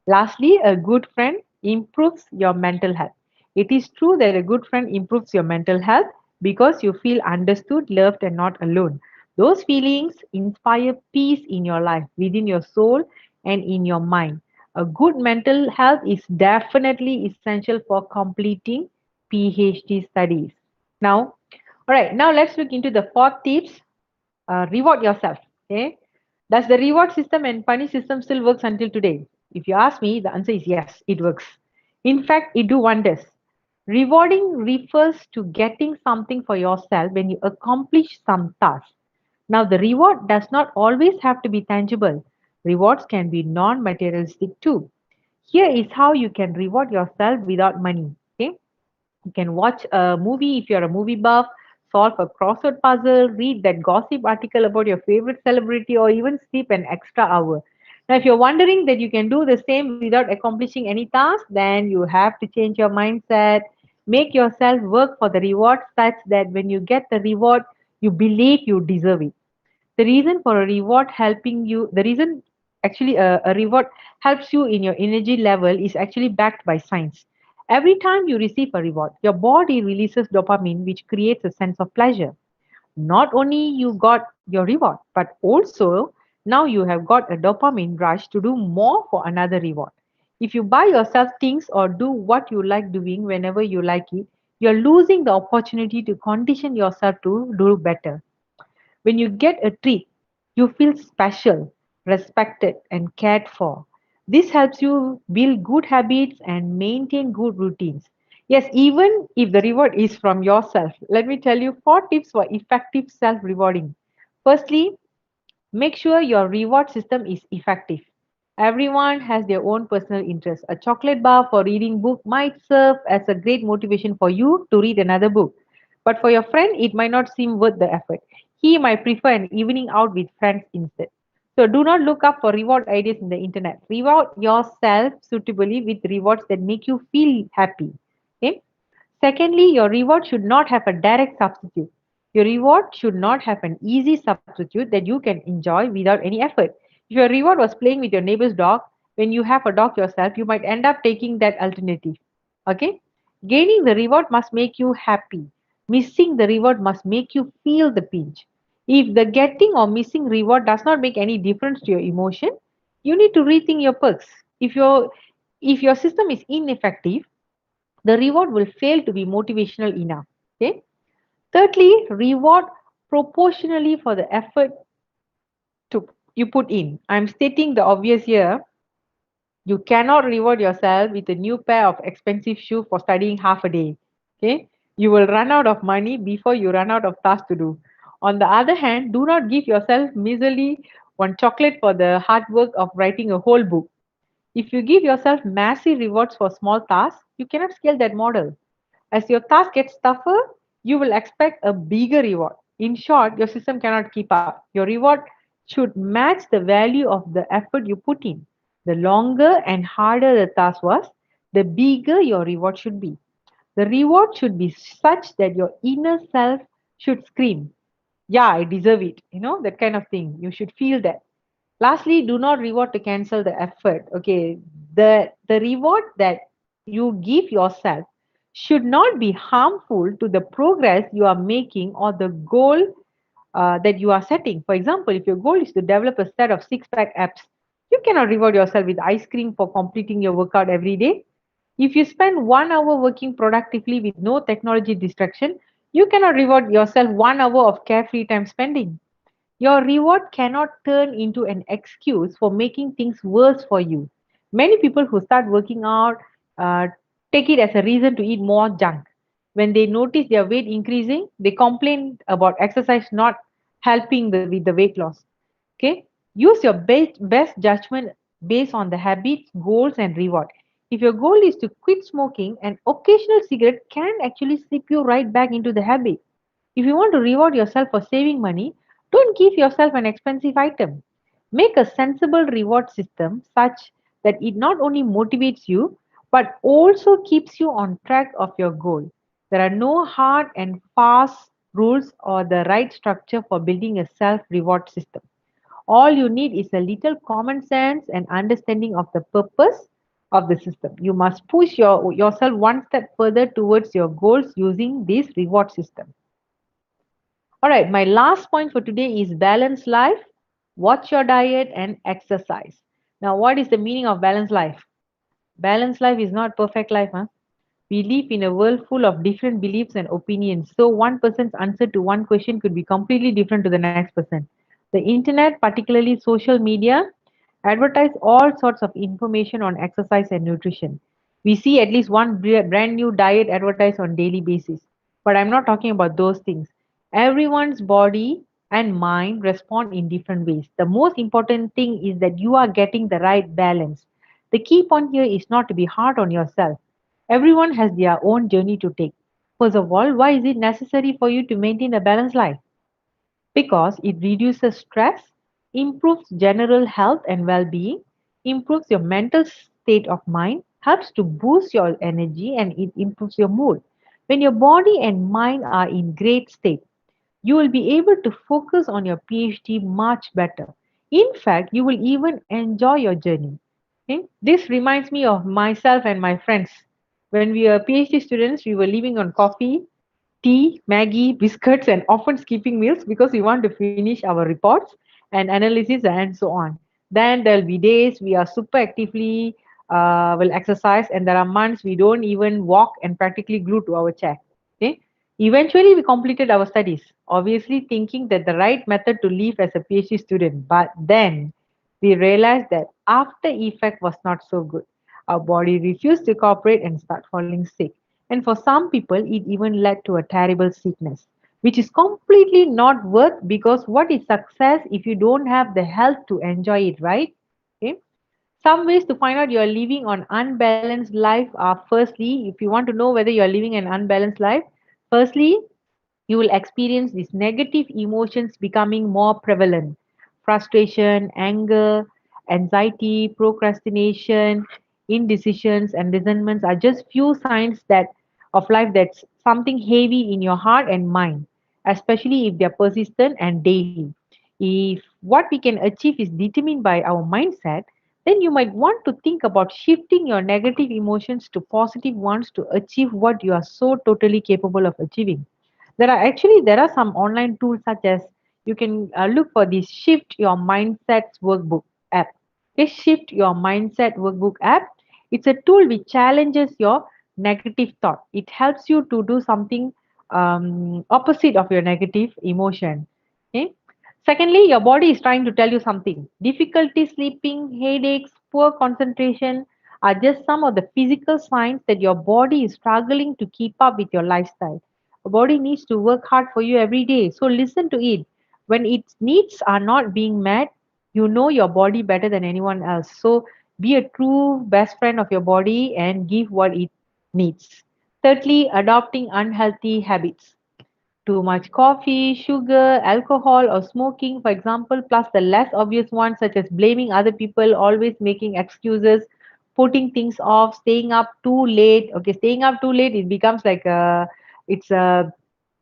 Lastly, a good friend improves your mental health. It is true that a good friend improves your mental health because you feel understood, loved, and not alone. Those feelings inspire peace in your life, within your soul, and in your mind. A good mental health is definitely essential for completing PhD studies. Now, all right, now let's look into the fourth tips. Reward yourself. Okay. Does the reward system and punish system still works until today? If you ask me, the answer is yes, it works. In fact, it do wonders. Rewarding refers to getting something for yourself when you accomplish some task. Now, the reward does not always have to be tangible. Rewards can be non-materialistic too. Here is how you can reward yourself without money. Okay. You can watch a movie if you're a movie buff, solve a crossword puzzle, read that gossip article about your favorite celebrity, or even sleep an extra hour. Now, if you're wondering that you can do the same without accomplishing any task, then you have to change your mindset. Make yourself work for the reward such that when you get the reward, you believe you deserve it. The reason for a reward helping you, the reason actually a reward helps you in your energy level is actually backed by science. Every time you receive a reward, your body releases dopamine, which creates a sense of pleasure. Not only you got your reward, but also now you have got a dopamine rush to do more for another reward. If you buy yourself things or do what you like doing whenever you like it, you're losing the opportunity to condition yourself to do better. When you get a treat, you feel special, respected, and cared for. This helps you build good habits and maintain good routines. Yes, even if the reward is from yourself. Let me tell you four tips for effective self rewarding. Firstly, make sure your reward system is effective. Everyone has their own personal interest. A chocolate bar for reading book might serve as a great motivation for you to read another book. But for your friend, it might not seem worth the effort. He might prefer an evening out with friends instead. So do not look up for reward ideas in the internet. Reward yourself suitably with rewards that make you feel happy. Okay? Secondly, your reward should not have a direct substitute. Your reward should not have an easy substitute that you can enjoy without any effort. If your reward was playing with your neighbor's dog, when you have a dog yourself, you might end up taking that alternative. Okay? Gaining the reward must make you happy. Missing the reward must make you feel the pinch. If the getting or missing reward does not make any difference to your emotion, you need to rethink your perks. If your system is ineffective, the reward will fail to be motivational enough. Okay. Thirdly, reward proportionally for the effort to you put in. I'm stating the obvious here. You cannot reward yourself with a new pair of expensive shoe for studying half a day. Okay. You will run out of money before you run out of tasks to do. On the other hand, do not give yourself measly one chocolate for the hard work of writing a whole book. If you give yourself massive rewards for small tasks, you cannot scale that model. As your task gets tougher, you will expect a bigger reward. In short, your system cannot keep up. Your reward should match the value of the effort you put in. The longer and harder the task was, the bigger your reward should be. The reward should be such that your inner self should scream, yeah, I deserve it. That kind of thing. You should feel that. Lastly, do not reward to cancel the effort. Okay, the reward that you give yourself should not be harmful to the progress you are making or the goal that you are setting. For example, if your goal is to develop a set of six-pack abs, you cannot reward yourself with ice cream for completing your workout every day. If you spend 1 hour working productively with no technology distraction, you cannot reward yourself 1 hour of carefree time spending. Your reward cannot turn into an excuse for making things worse for you. Many people who start working out uh, take it as a reason to eat more junk. When they notice their weight increasing, they complain about exercise not helping with the weight loss. Okay, use your best judgment based on the habits, goals, and reward. If your goal is to quit smoking, an occasional cigarette can actually slip you right back into the habit. If you want to reward yourself for saving money, don't give yourself an expensive item. Make a sensible reward system such that it not only motivates you but also keeps you on track of your goal. There are no hard and fast rules or the right structure for building a self reward system. All you need is a little common sense and understanding of the purpose of the system. You must push yourself one step further towards your goals using this reward system. All right, my last point for today is balanced life. Watch your diet and exercise. Now, what is the meaning of balanced life? Balanced life is not perfect life. Huh? We live in a world full of different beliefs and opinions. So, one person's answer to one question could be completely different to the next person. The internet, particularly social media, advertise all sorts of information on exercise and nutrition. We see at least one brand new diet advertised on daily basis. But I'm not talking about those things. Everyone's body and mind respond in different ways. The most important thing is that you are getting the right balance. The key point here is not to be hard on yourself. Everyone has their own journey to take. First of all, why is it necessary for you to maintain a balanced life? Because it reduces stress, improves general health and well being, improves your mental state of mind, helps to boost your energy, and it improves your mood. When your body and mind are in great state, you will be able to focus on your PhD much better. In fact, you will even enjoy your journey. Okay? This reminds me of myself and my friends. When we were PhD students, we were living on coffee, tea, Maggie, biscuits, and often skipping meals because we want to finish our reports and analysis and so on. Then there'll be days we are super actively will exercise, and there are months we don't even walk and practically glued to our chair. Okay. Eventually, we completed our studies, obviously thinking that the right method to live as a PhD student. But then we realized that after effect was not so good. Our body refused to cooperate and start falling sick. And for some people, it even led to a terrible sickness, which is completely not worth because what is success if you don't have the health to enjoy it, right? Okay. Some ways to find out you're living on unbalanced life are firstly, if you want to know whether you're living an unbalanced life, firstly, you will experience these negative emotions becoming more prevalent. Frustration, anger, anxiety, procrastination, indecisions, and resentments are just few signs that of life that's something heavy in your heart and mind, especially if they're persistent and daily. If what we can achieve is determined by our mindset, then you might want to think about shifting your negative emotions to positive ones to achieve what you are so totally capable of achieving. There are some online tools such as you can look for this shift your mindsets workbook app. This shift your mindset workbook app, it's a tool which challenges your negative thought. It helps you to do something opposite of your negative emotion. Okay. Secondly, your body is trying to tell you something. Difficulty sleeping, headaches, poor concentration are just some of the physical signs that your body is struggling to keep up with your lifestyle. body needs to work hard for you every day. So listen to it. When its needs are not being met, you know your body better than anyone else. So be a true best friend of your body and give what it needs. Thirdly, adopting unhealthy habits. Too much coffee, sugar, alcohol, or smoking, for example, plus the less obvious ones such as blaming other people, always making excuses, putting things off, staying up too late. Okay, staying up too late, it becomes like it's a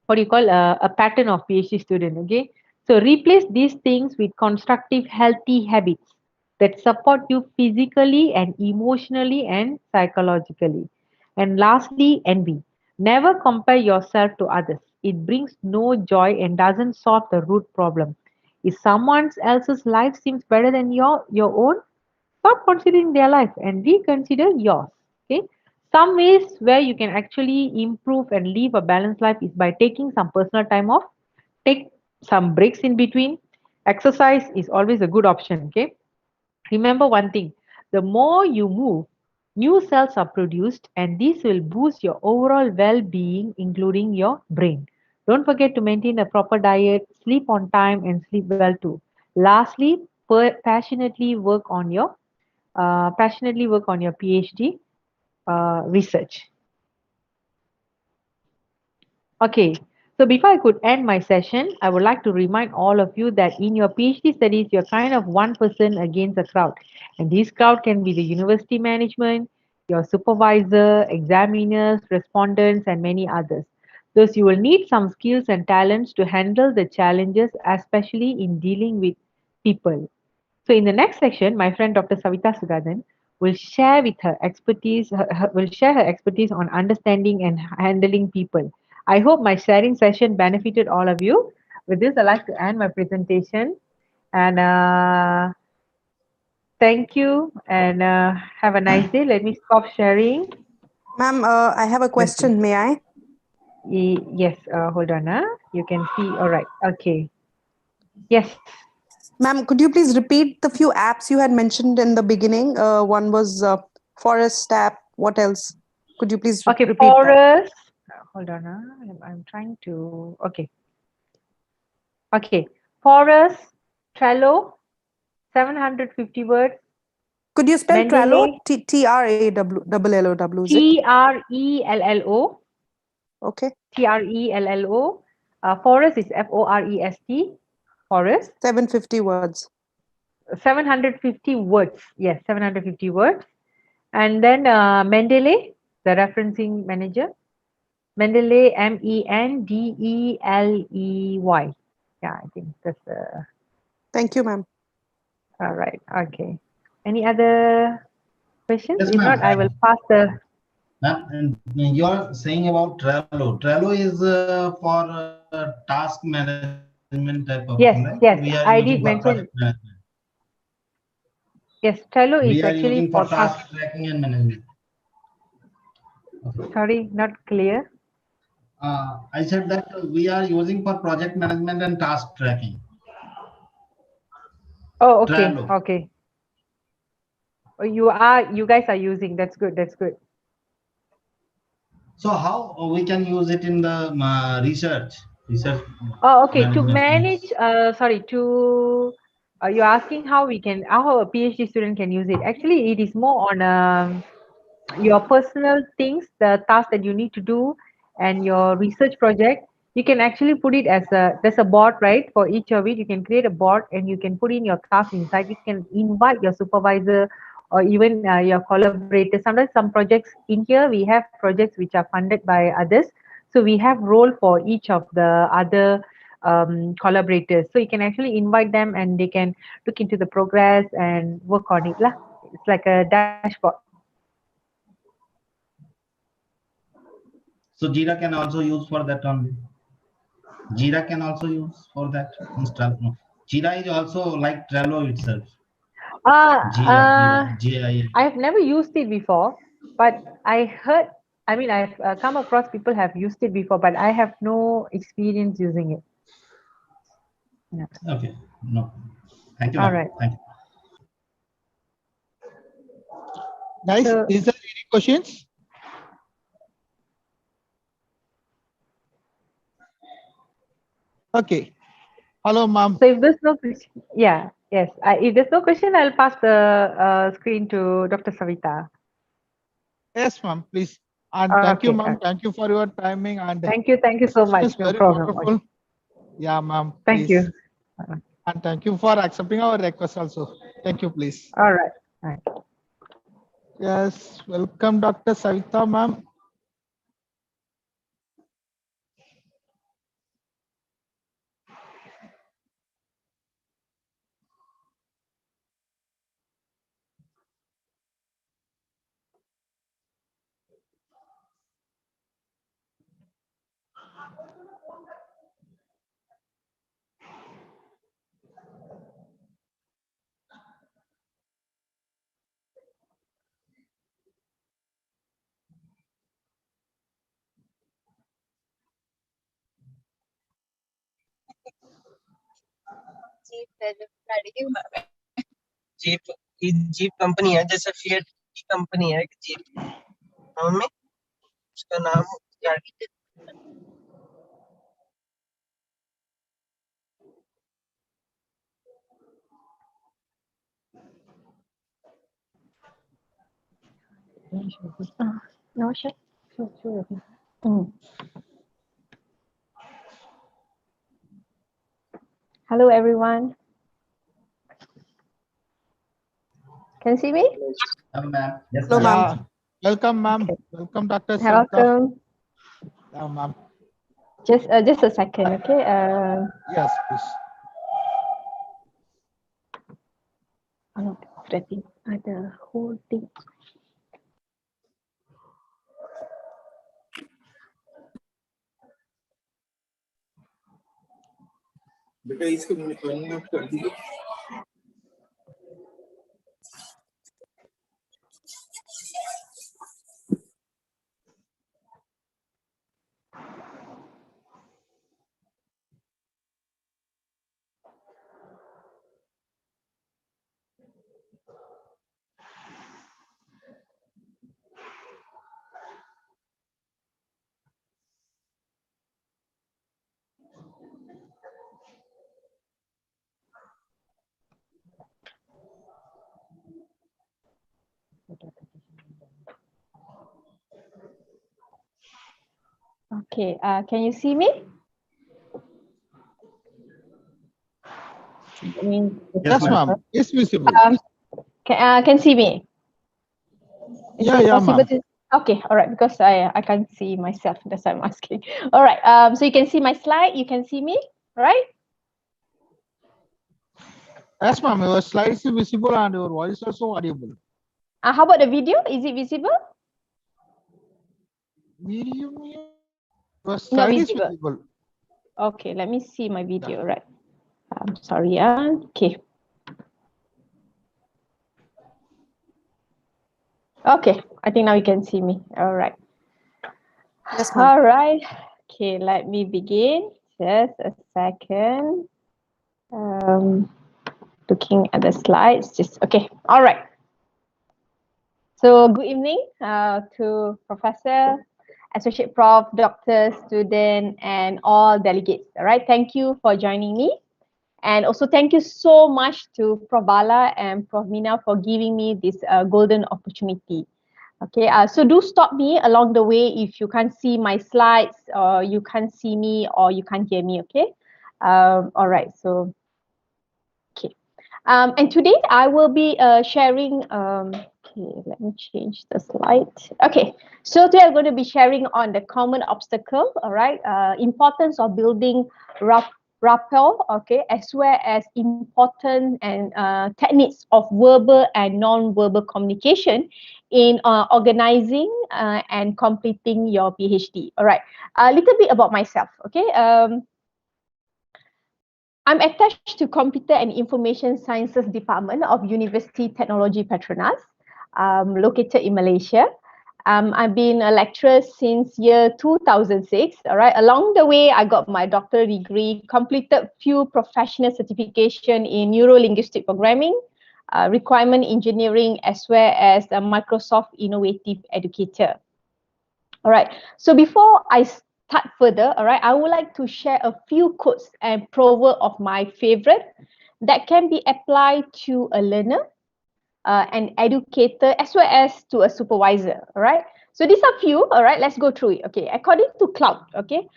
what do you call a pattern of PhD student. Okay, so replace these things with constructive, healthy habits that support you physically and emotionally and psychologically. And lastly, envy. Never compare yourself to others. It brings no joy and doesn't solve the root problem. If someone else's life seems better than your own, stop considering their life and reconsider yours. Okay. Some ways where you can actually improve and live a balanced life is by taking some personal time off, take some breaks in between. Exercise is always a good option. Okay. Remember one thing, the more you move, new cells are produced, and this will boost your overall well being, including your brain. Don't forget to maintain a proper diet, sleep on time, and sleep well too. Lastly, passionately work on your PhD research. Okay, so before I could end my session, I would like to remind all of you that in your PhD studies, you're kind of one person against a crowd. And this crowd can be the university management, your supervisor, examiners, respondents, and many others. Thus, you will need some skills and talents to handle the challenges, especially in dealing with people. So in the next section, my friend Dr. Savita Sugadan will share with her expertise, will share her expertise on understanding and handling people. I hope my sharing session benefited all of you. With this, I'd like to end my presentation and thank you and have a nice day. Let me stop sharing. Ma'am, I have a question. May I? Yes, hold on. You can see. All right. Okay. Yes. Ma'am, could you please repeat the few apps you had mentioned in the beginning? One was Forest app. What else? Could you please Okay. repeat that? Forest. Hold on. I'm trying to. Okay. Okay. Forest, Trello, 750 words. Could you spell Trello? Mendeley, Trello, is it? Trello. Okay. Trello. Forest is Forest. Forest. 750 words. 750 words. Yes, 750 words. And then Mendeley, the referencing manager. Mendeley, Mendeley. Yeah, I think that's Thank you, ma'am. all right. Okay. Any other questions? Yes, If not, ma'am. I will pass the. And you are saying about Trello. Trello is for task management type of thing, right? Yes, We are yes, using for I did project mention. management. Yes, Trello We is are actually using for for task task. tracking and management. Okay. Sorry, not clear. I said that we are using for project management and task tracking. Oh, okay, Trello. okay. Oh, you guys are using. That's good. That's good. So how we can use it in the research Oh, okay. To management? manage, sorry, to you're asking how a PhD student can use it. Actually, it is more on your personal things, the task that you need to do, and your research project. You can actually put it as there's a board, right? For each of it, you can create a board and you can put in your task inside. You can invite your supervisor or even your collaborators. Sometimes some projects in here, we have projects which are funded by others. So we have role for each of the other collaborators. So you can actually invite them and they can look into the progress and work on it. Lah. It's like a dashboard. So Jira can also use for that only. Jira can also use for that. No. Jira is also like Trello itself. Jira. I've never used it before, but I've come across people have used it before, but I have no experience using it. Yeah. Okay. No. Thank you, All ma'am. right. Thank you. Guys, So- is there any questions? Okay. Hello, ma'am. So if there's no question, yeah, yes. If there's no question, I'll pass the screen to Dr. Savita. Yes, ma'am, please. And thank you, Okay, ma'am. okay. Thank you for your timing, and Thank you the so session much. is No very problem. Okay. wonderful. Yeah, ma'am, Thank please. you. And thank you for accepting our request also. Thank you, please. All right. All right. Yes, welcome, Dr. Savita, ma'am. Jeep की jeep company है, जैसे fiat की company है jeep में, उसका नाम गाड़ी। No, sure. Sure. Mm. Hello, everyone. Can you see me? Hello, ma'am. Yes, Hello, ma'am. ma'am. Yeah, welcome, ma'am. Okay. Welcome, Dr. Savita. Welcome. Yeah, ma'am. Just a second, okay? Yes, please. The thing, the whole thing. बेटा इसको निकालना आप कर दीजिए। Okay, can you see me? Yes, ma'am. It's visible. Can see me? Is Yeah, it yeah, possible ma'am. to? Okay, all right, because I can't see myself. That's why I'm asking. All right, so you can see my slide. You can see me, right? Yes, ma'am. Your slides is visible and your voice also audible. How about the video? Is it visible? Video, your Not slide is visible. visible. Okay, let me see my video. Yeah. Right. I'm sorry. Okay. Okay, I think now you can see me. All right. Yes, ma'am. All right. Okay, let me begin. Just a second. Looking at the slides. Just okay. All right. So good evening to Professor, Associate Prof, Doctor, student, and all delegates. All right. Thank you for joining me. And also thank you so much to Prof Bala and Prof Mina for giving me this golden opportunity. Okay, so do stop me along the way if you can't see my slides or you can't see me or you can't hear me, okay? All right, so, okay. And today I will be sharing, okay, let me change the slide. Okay, so today I'm going to be sharing on the common obstacle, all right? Importance of building rapport, okay, as well as important and techniques of verbal and non-verbal communication in organizing and completing your PhD. All right, a little bit about myself, okay? I'm attached to Computer and Information Sciences Department of University Technology Petronas, located in Malaysia. I've been a lecturer since year 2006. All right. Along the way, I got my doctoral degree, completed few professional certification in neuro-linguistic programming, requirement engineering, as well as a Microsoft Innovative Educator. All right. So before I start further, all right, I would like to share a few quotes and proverbs of my favorite that can be applied to a learner, an educator, as well as to a supervisor, all right? So these are few, all right, let's go through it. Okay, according to Cloud, okay,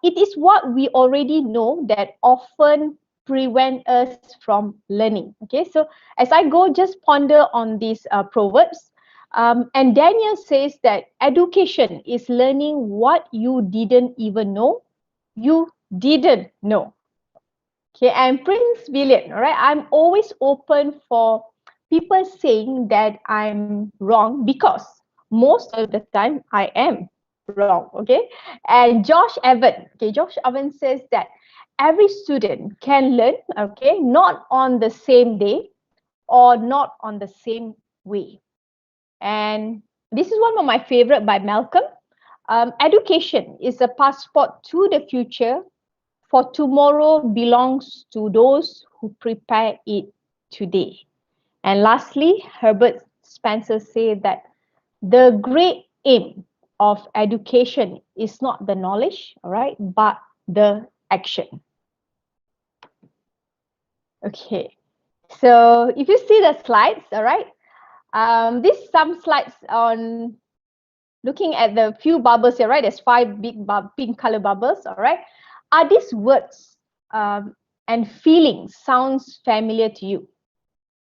it is what we already know that often prevent us from learning. Okay, so as I go, just ponder on these proverbs. And Daniel says that education is learning what you didn't even know you didn't know. Okay, and Prince William, all right, I'm always open for people saying that I'm wrong because most of the time I am wrong. Okay, and Josh Evan, okay, Josh Evan says that every student can learn, okay, not on the same day or not on the same way. And this is one of my favorite by Malcolm. Education is a passport to the future, for tomorrow belongs to those who prepare it today. And lastly, Herbert Spencer said that the great aim of education is not the knowledge, all right, but the action. Okay, so if you see the slides, all right, these some slides on looking at the few bubbles here, right? There's 5 big pink color bubbles, all right? Are these words and feelings sounds familiar to you?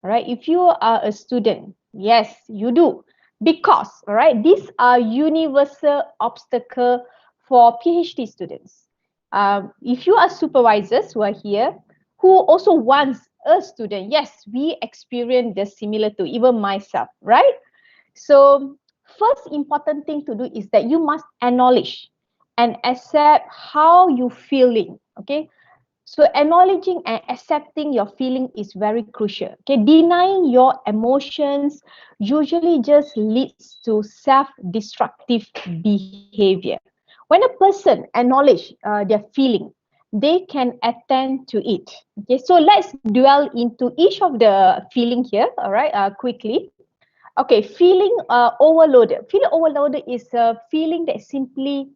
All right, if you are a student, yes, you do. Because, all right, these are universal obstacle for PhD students. If you are supervisors who are here, who also wants a student, yes, we experience the similar to even myself, right? So first important thing to do is that you must acknowledge and accept how you feeling, okay? So acknowledging and accepting your feeling is very crucial. Okay, denying your emotions usually just leads to self-destructive behavior. When a person acknowledge their feeling, they can attend to it. Okay, so let's dwell into each of the feeling here. All right, quickly. Okay, feeling overloaded. Feeling overloaded is a feeling that simply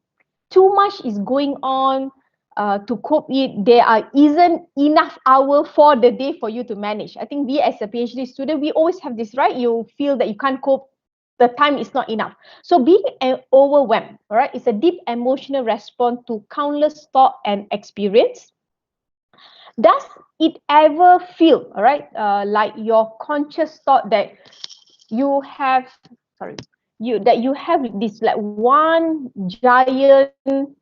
too much is going on to cope it. There isn't enough hour for the day for you to manage. I think we as a PhD student, we always have this, right? You feel that you can't cope, the time is not enough. So being overwhelmed, all right, it's a deep emotional response to countless thought and experience. Does it ever feel, all right, like your conscious thought that you have, sorry, you have this like one giant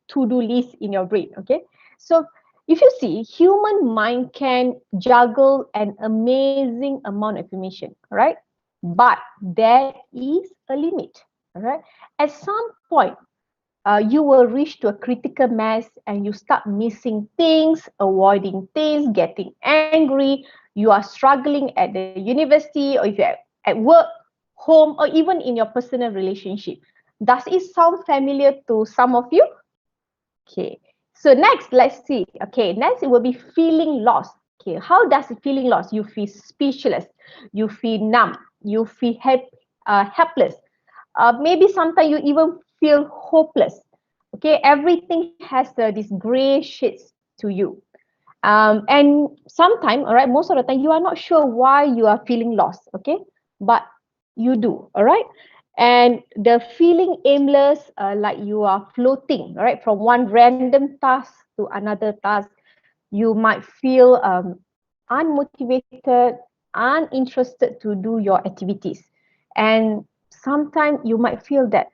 to-do list in your brain? Okay, so if you see, human mind can juggle an amazing amount of information, right? But there is a limit, all right? At some point, you will reach to a critical mass and you start missing things, avoiding things, getting angry. You are struggling at the university, or if you're at work, home, or even in your personal relationship. Does it sound familiar to some of you? Okay, so next, let's see. Okay, next it will be feeling lost. Okay, how does it feeling lost? You feel speechless, you feel numb, you feel helpless. Maybe sometimes you even feel hopeless. Okay, everything has this gray shades to you. And sometimes, all right, most of the time, you are not sure why you are feeling lost, okay? But you do, all right? And the feeling aimless, like you are floating, all right, from one random task to another task. You might feel unmotivated, uninterested to do your activities. And sometimes you might feel that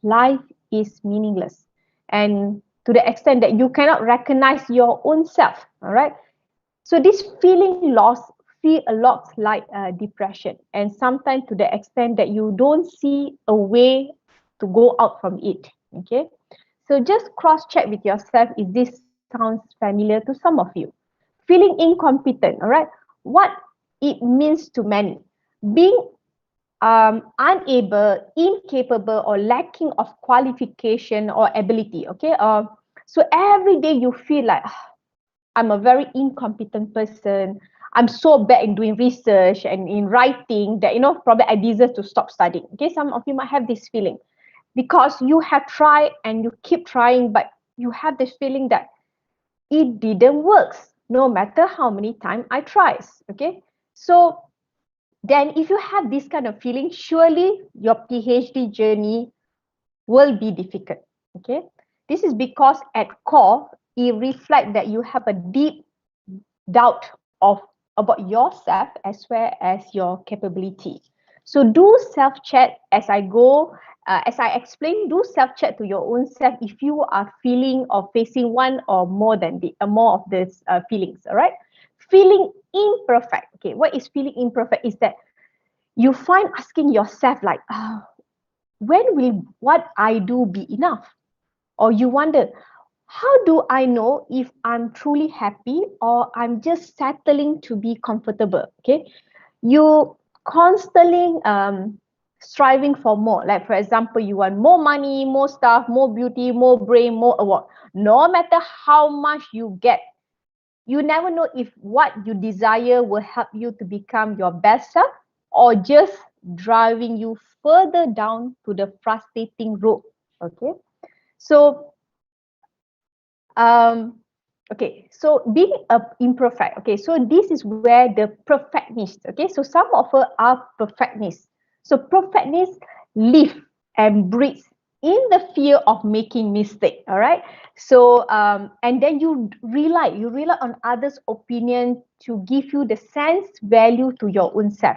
life is meaningless. And to the extent that you cannot recognize your own self, all right? So this feeling lost feel a lot like depression, and sometimes to the extent that you don't see a way to go out from it, okay? So just cross-check with yourself if this sounds familiar to some of you. Feeling incompetent, all right? What it means to many. Being unable, incapable, or lacking of qualification or ability, okay? So every day you feel like, I'm a very incompetent person. I'm so bad in doing research and in writing that, you know, probably I deserve to stop studying. Okay, some of you might have this feeling. because you have tried and you keep trying, but you have this feeling that it didn't work no matter how many times I tries. Okay, so then if you have this kind of feeling, surely your PhD journey will be difficult. Okay, this is because at core it reflects that you have a deep doubt of about yourself as well as your capability. So do self-check as I go, as I explain, do self-check to your own self if you are feeling or facing one or more than more of these feelings. All right, feeling imperfect. Okay, what is feeling imperfect is that you find asking yourself like, when will what I do be enough? Or you wonder, how do I know if I'm truly happy or I'm just settling to be comfortable? Okay, you constantly striving for more. Like for example, you want more money, more stuff, more beauty, more brain, more award. No matter how much you get, you never know if what you desire will help you to become your best self or just driving you further down to the frustrating road. Okay, so okay, so being imperfect. Okay, so this is where the perfectionist. Okay, so some of us are perfectionists. So perfectionists live and breathe in the fear of making mistake. All right, so and then you rely on others' opinion to give you the sense value to your own self.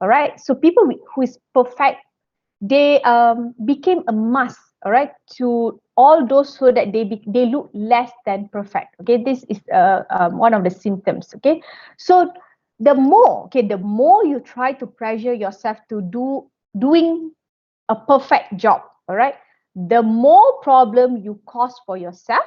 All right, so people who is perfect, they became a mask, all right, to all those so that they look less than perfect. Okay, this is one of the symptoms. Okay, so the more you try to pressure yourself to doing a perfect job, all right, the more problem you cause for yourself,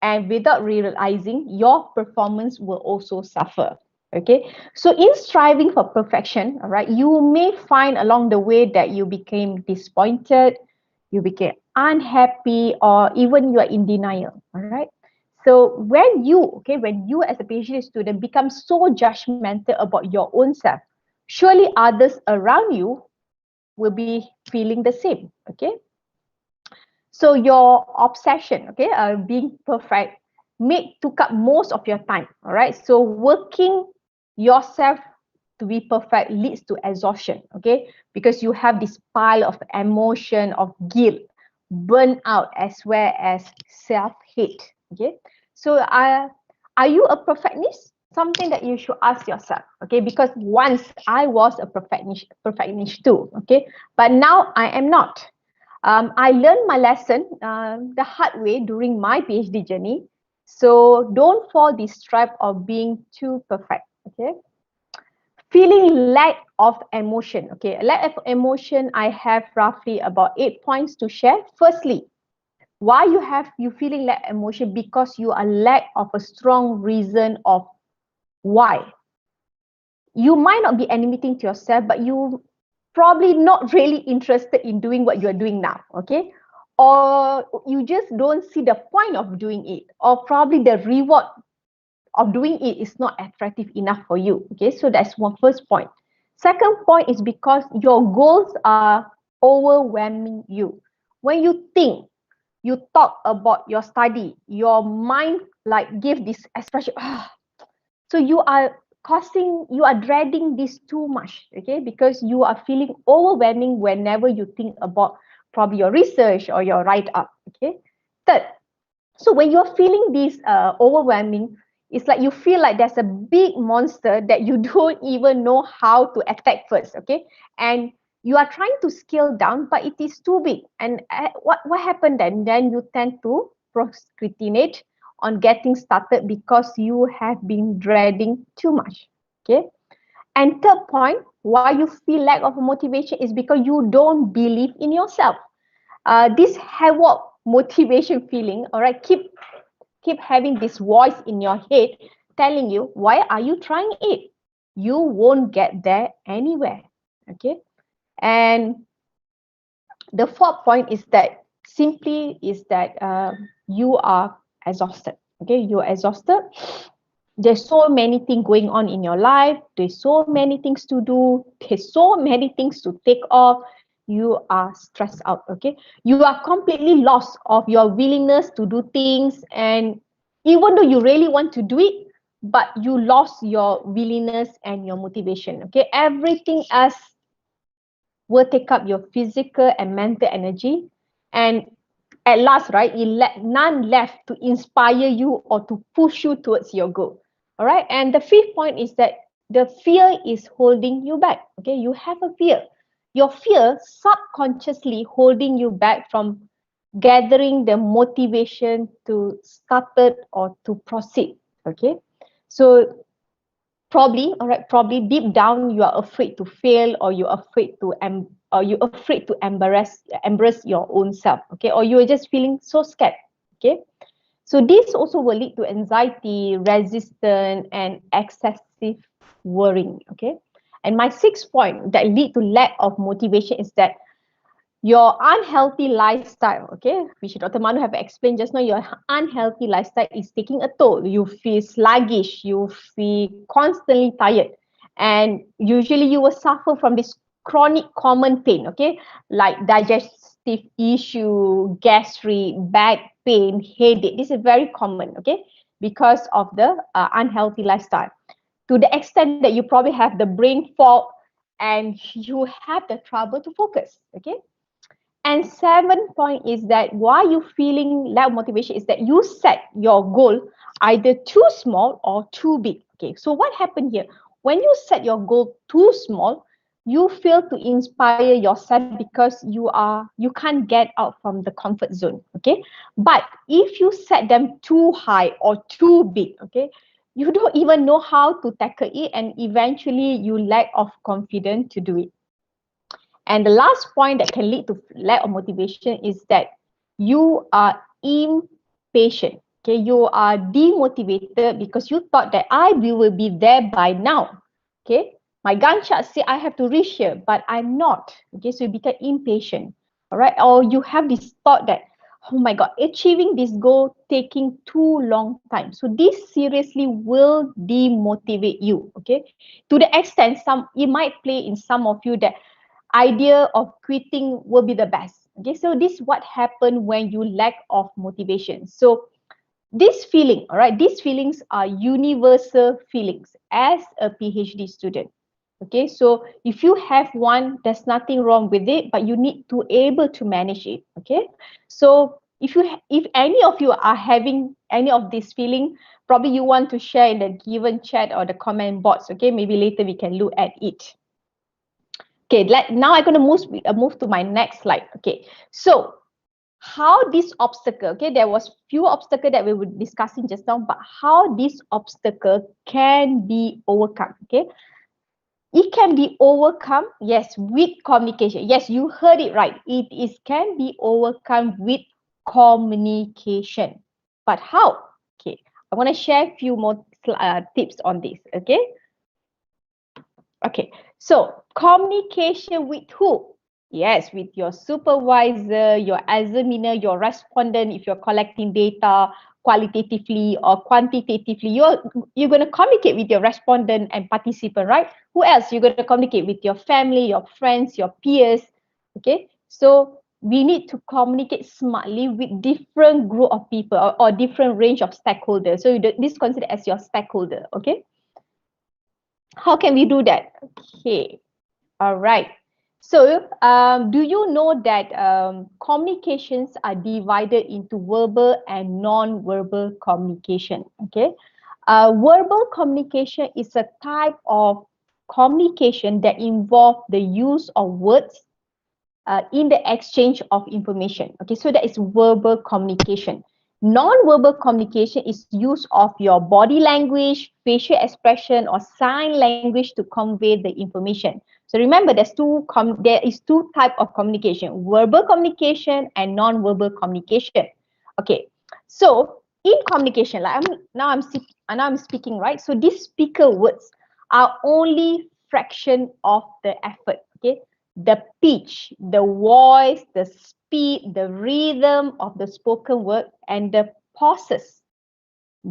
and without realizing, your performance will also suffer. Okay, so in striving for perfection, all right, you may find along the way that you became disappointed, you became unhappy, or even you are in denial. All right, so when you as a PhD student become so judgmental about your own self, surely others around you will be feeling the same. Okay, so your obsession, okay, being perfect, took up most of your time. All right, so working yourself to be perfect leads to exhaustion. Okay, because you have this pile of emotion of guilt, burnout, as well as self-hate. Okay, so are you a perfectionist? Something that you should ask yourself. Okay, because once I was a perfectionist too. Okay, but now I am not. I learned my lesson the hard way during my PhD journey. So don't fall this trap of being too perfect. Okay. Feeling lack of emotion. Okay. Lack of emotion, I have roughly about 8 points to share. Firstly, why you feeling lack emotion? Because you are lack of a strong reason of why. You might not be admitting to yourself, but you probably not really interested in doing what you're doing now. Okay, or you just don't see the point of doing it, or probably the reward of doing it is not attractive enough for you. Okay, so that's one first point. Second point is because your goals are overwhelming you. When you think, you talk about your study, your mind like give this expression, so you are dreading this too much. Okay, because you are feeling overwhelming whenever you think about probably your research or your write up. Okay, third, so when you're feeling this overwhelming, it's like you feel like there's a big monster that you don't even know how to attack first. Okay, and you are trying to scale down, but it is too big. And what happened then? Then you tend to procrastinate on getting started because you have been dreading too much. Okay, and third point, why you feel lack of motivation is because you don't believe in yourself. This havoc motivation feeling, all right, keep having this voice in your head telling you, why are you trying it? You won't get there anywhere. Okay, and the fourth point is that you are exhausted. Okay, you're exhausted. There's so many things going on in your life. There's so many things to do. There's so many things to take off. you are stressed out. Okay, you are completely lost of your willingness to do things, and even though you really want to do it, but you lost your willingness and your motivation. Okay, everything else will take up your physical and mental energy, and at last, right, none left to inspire you or to push you towards your goal. All right, and the fifth point is that the fear is holding you back. Okay, you have a fear. Your fear subconsciously holding you back from gathering the motivation to start it or to proceed. Okay, so probably, all right, probably deep down you are afraid to fail, or you're afraid to embrace your own self. Okay, or you are just feeling so scared. Okay, so this also will lead to anxiety, resistance, and excessive worrying. Okay, and my sixth point that lead to lack of motivation is that your unhealthy lifestyle, okay, which Dr. Manu have explained just now, your unhealthy lifestyle is taking a toll. You feel sluggish, you feel constantly tired, and usually you will suffer from this chronic common pain, okay, like digestive issue, gastric, back pain, headache. This is very common, okay, because of the unhealthy lifestyle. To the extent that you probably have the brain fog and you have the trouble to focus, okay. And seventh point is that why you feeling lack of motivation is that you set your goal either too small or too big. Okay, so what happened here? When you set your goal too small, you fail to inspire yourself because you can't get out from the comfort zone. Okay, but if you set them too high or too big, okay, you don't even know how to tackle it, and eventually you lack of confidence to do it. And the last point that can lead to lack of motivation is that you are impatient. Okay, you are demotivated because you thought that I will be there by now. Okay, my gunshot say I have to reach here, but I'm not. Okay, so you become impatient. All right, or you have this thought that, oh my God, achieving this goal taking too long time. So this seriously will demotivate you. Okay, to the extent it might play in some of you that idea of quitting will be the best. Okay, so this is what happened when you lack of motivation. So this feeling, all right, these feelings are universal feelings as a PhD student. Okay, so if you have one, there's nothing wrong with it, but you need to able to manage it. Okay, so if any of you are having any of this feeling, probably you want to share in the given chat or the comment box. Okay, maybe later we can look at it. Okay, now I'm going to move to my next slide. Okay, so how this obstacle, okay, there was few obstacles that we were discussing just now, but how this obstacle can be overcome. Okay, it can be overcome, yes, with communication. Yes, you heard it right. It is can be overcome with communication. But how? Okay, I want to share a few more tips on this. Okay. Okay, so communication with who? Yes, with your supervisor, your examiner, your respondent. If you're collecting data qualitatively or quantitatively, you're going to communicate with your respondent and participant, right? Who else? You're going to communicate with your family, your friends, your peers. Okay, so we need to communicate smartly with different group of people, or different range of stakeholders. So this is considered as your stakeholder. Okay. How can we do that? Okay, all right. So, do you know that communications are divided into verbal and non-verbal communication? Okay, verbal communication is a type of communication that involves the use of words in the exchange of information. Okay, so that is verbal communication. Non-verbal communication is use of your body language, facial expression, or sign language to convey the information. So remember, there is two type of communication: verbal communication and non-verbal communication. Okay, so in communication, like I'm speaking, right? So these speaker words are only fraction of the effort. Okay, the pitch, the voice, the speed, the rhythm of the spoken word, and the pauses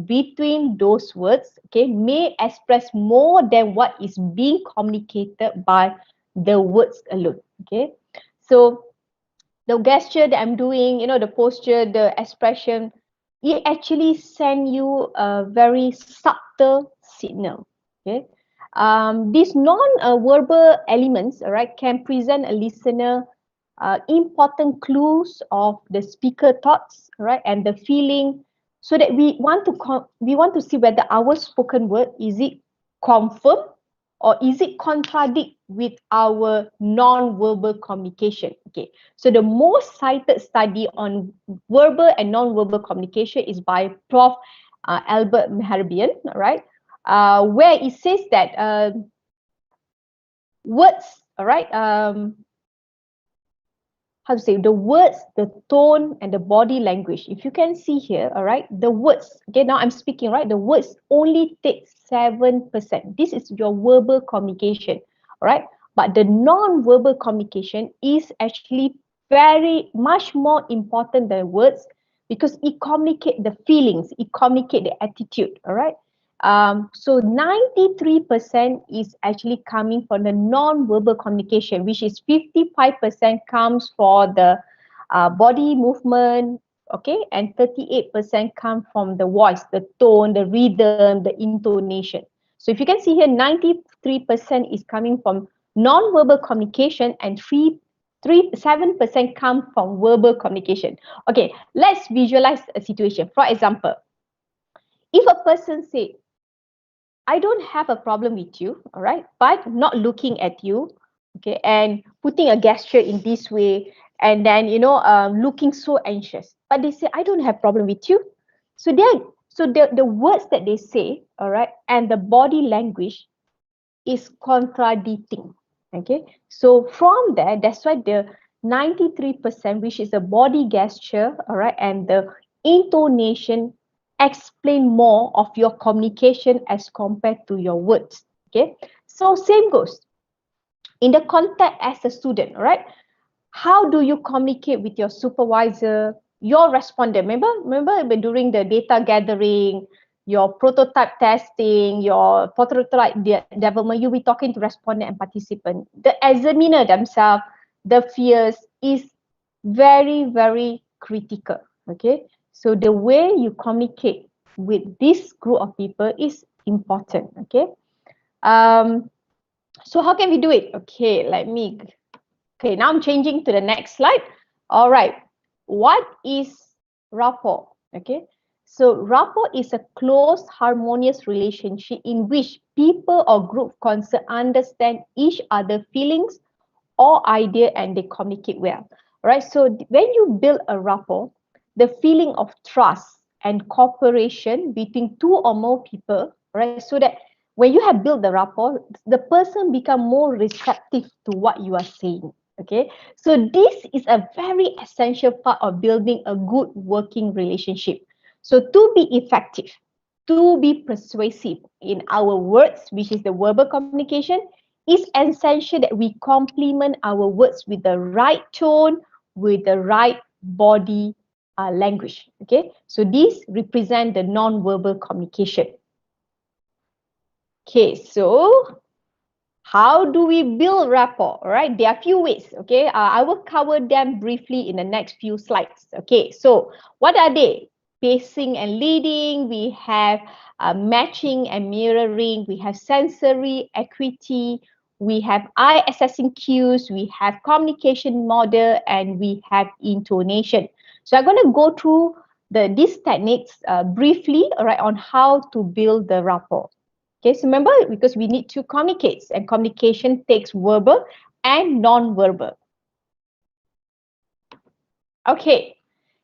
between those words, okay, may express more than what is being communicated by the words alone. Okay, So the gesture that I'm doing, you know, the posture, the expression, it actually send you a very subtle signal. Okay. These non-verbal elements, all right, can present a listener important clues of the speaker thoughts, right, and the feeling, so that we want to see whether our spoken word is it confirm or is it contradict with our non-verbal communication. Okay, so the most cited study on verbal and non-verbal communication is by Prof. Albert Mehrabian, right, where it says that words, all right, how to say, the words, the tone, and the body language. If you can see here, all right, the words, okay, now I'm speaking, right, the words only take 7%. This is your verbal communication, all right, but the non-verbal communication is actually very much more important than words, because it communicate the feelings, it communicate the attitude, all right. So 93% is actually coming from the non-verbal communication, which is 55% comes for the body movement, okay, and 38% come from the voice, the tone, the rhythm, the intonation. So if you can see here, 93% is coming from non-verbal communication and 7% come from verbal communication. Okay, let's visualize a situation. For example, if a person say, I don't have a problem with you, all right, but not looking at you, okay, and putting a gesture in this way, and then, you know, looking so anxious. But they say, I don't have problem with you. So the words that they say, all right, and the body language is contradicting. Okay, so from there, that's why the 93%, which is a body gesture, all right, and the intonation explain more of your communication as compared to your words. Okay, so same goes in the context as a student, all right. How do you communicate with your supervisor, your respondent? Remember during the data gathering, your prototype testing, your prototype development, you'll be talking to respondent and participant. The examiner themselves, the fears is very, very critical. Okay, so the way you communicate with this group of people is important. Okay, so how can we do it? Okay, okay, now I'm changing to the next slide. All right, what is rapport? Okay, so rapport is a close, harmonious relationship in which people or group concerned understand each other's feelings or idea and they communicate well. All right, so when you build a rapport, the feeling of trust and cooperation between two or more people, right, so that when you have built the rapport, the person become more receptive to what you are saying. Okay, so this is a very essential part of building a good working relationship. So to be effective, to be persuasive in our words, which is the verbal communication, is essential that we complement our words with the right tone, with the right body language. Okay, so these represent the non-verbal communication. Okay, so how do we build rapport? All right, there are a few ways. Okay, I will cover them briefly in the next few slides. Okay, so what are they? Pacing and leading. We have matching and mirroring. We have sensory acuity. We have eye assessing cues. We have communication model, and we have intonation. So I'm going to go through these techniques briefly, all right, on how to build the rapport. Okay, so remember, because we need to communicate, and communication takes verbal and non-verbal. Okay,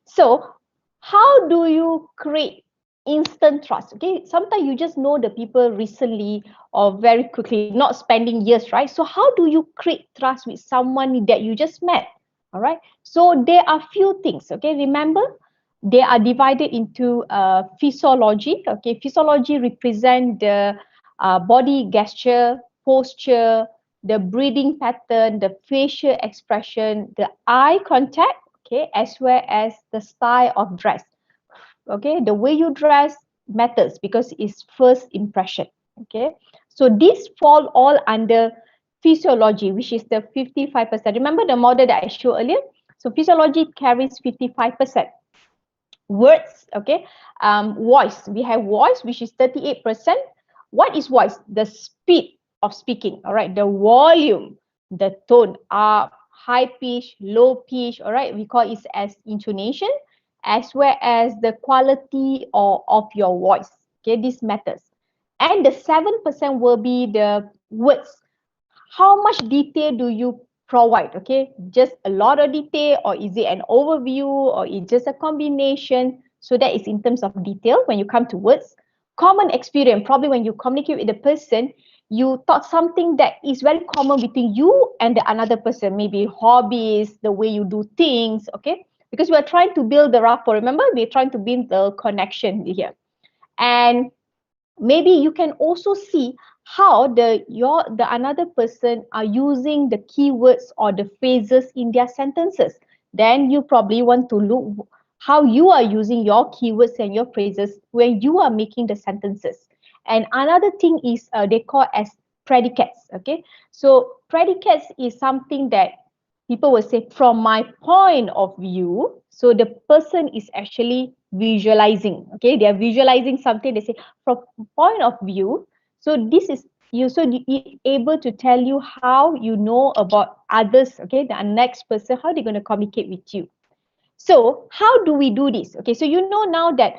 so how do you create instant trust? Okay, sometimes you just know the people recently or very quickly, not spending years, right? So how do you create trust with someone that you just met? All right, so there are few things. Okay, remember, they are divided into physiology. Okay, physiology represent the body gesture, posture, the breathing pattern, the facial expression, the eye contact, okay, as well as the style of dress. Okay, the way you dress matters because it's first impression. Okay, so these fall all under physiology, which is the 55%. Remember the model that I showed earlier? So physiology carries 55%. Words, okay. Voice, we have voice, which is 38%. What is voice? The speed of speaking, all right, the volume, the tone, high pitch, low pitch, all right, we call it as intonation, as well as the quality of your voice. Okay, this matters. And the 7% will be the words. How much detail do you provide? Okay, just a lot of detail, or is it an overview, or is just a combination? So that is in terms of detail when you come to words. Common experience, probably when you communicate with the person, you thought something that is very common between you and the another person, maybe hobbies, the way you do things, okay? Because we are trying to build the rapport. Remember, we're trying to build the connection here. And maybe you can also see how the another person are using the keywords or the phrases in their sentences. Then you probably want to look how you are using your keywords and your phrases when you are making the sentences. And another thing is they call as predicates. Okay, so predicates is something that people will say from my point of view. So the person is actually visualizing. Okay, they are visualizing something. They say from point of view. So this is you. So you able to tell you how you know about others. Okay, the next person, how they're going to communicate with you. So how do we do this? Okay, so you know now that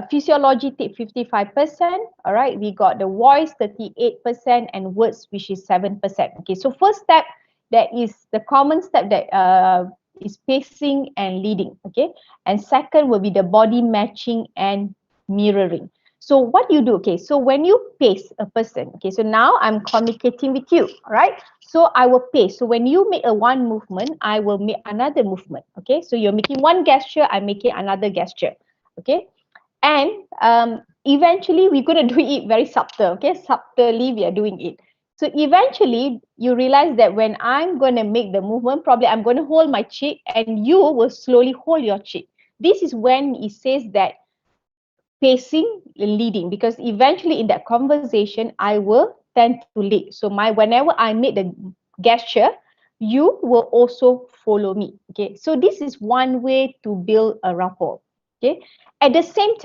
physiology take 55%. All right, we got the voice 38% and words, which is 7%. Okay, so first step, that is the common step that is pacing and leading. Okay, and second will be the body matching and mirroring. So what you do, okay, so when you pace a person, okay, so now I'm communicating with you, all right? So I will pace. So when you make a one movement, I will make another movement, okay? So you're making one gesture, I'm making another gesture, okay? And eventually we're going to do it very subtle, okay? Subtly we are doing it. So eventually you realize that when I'm going to make the movement, probably I'm going to hold my cheek and you will slowly hold your cheek. This is when it says that pacing, leading, because eventually in that conversation I will tend to lead. So whenever I make the gesture, you will also follow me. Okay, so this is one way to build a rapport. Okay, at the same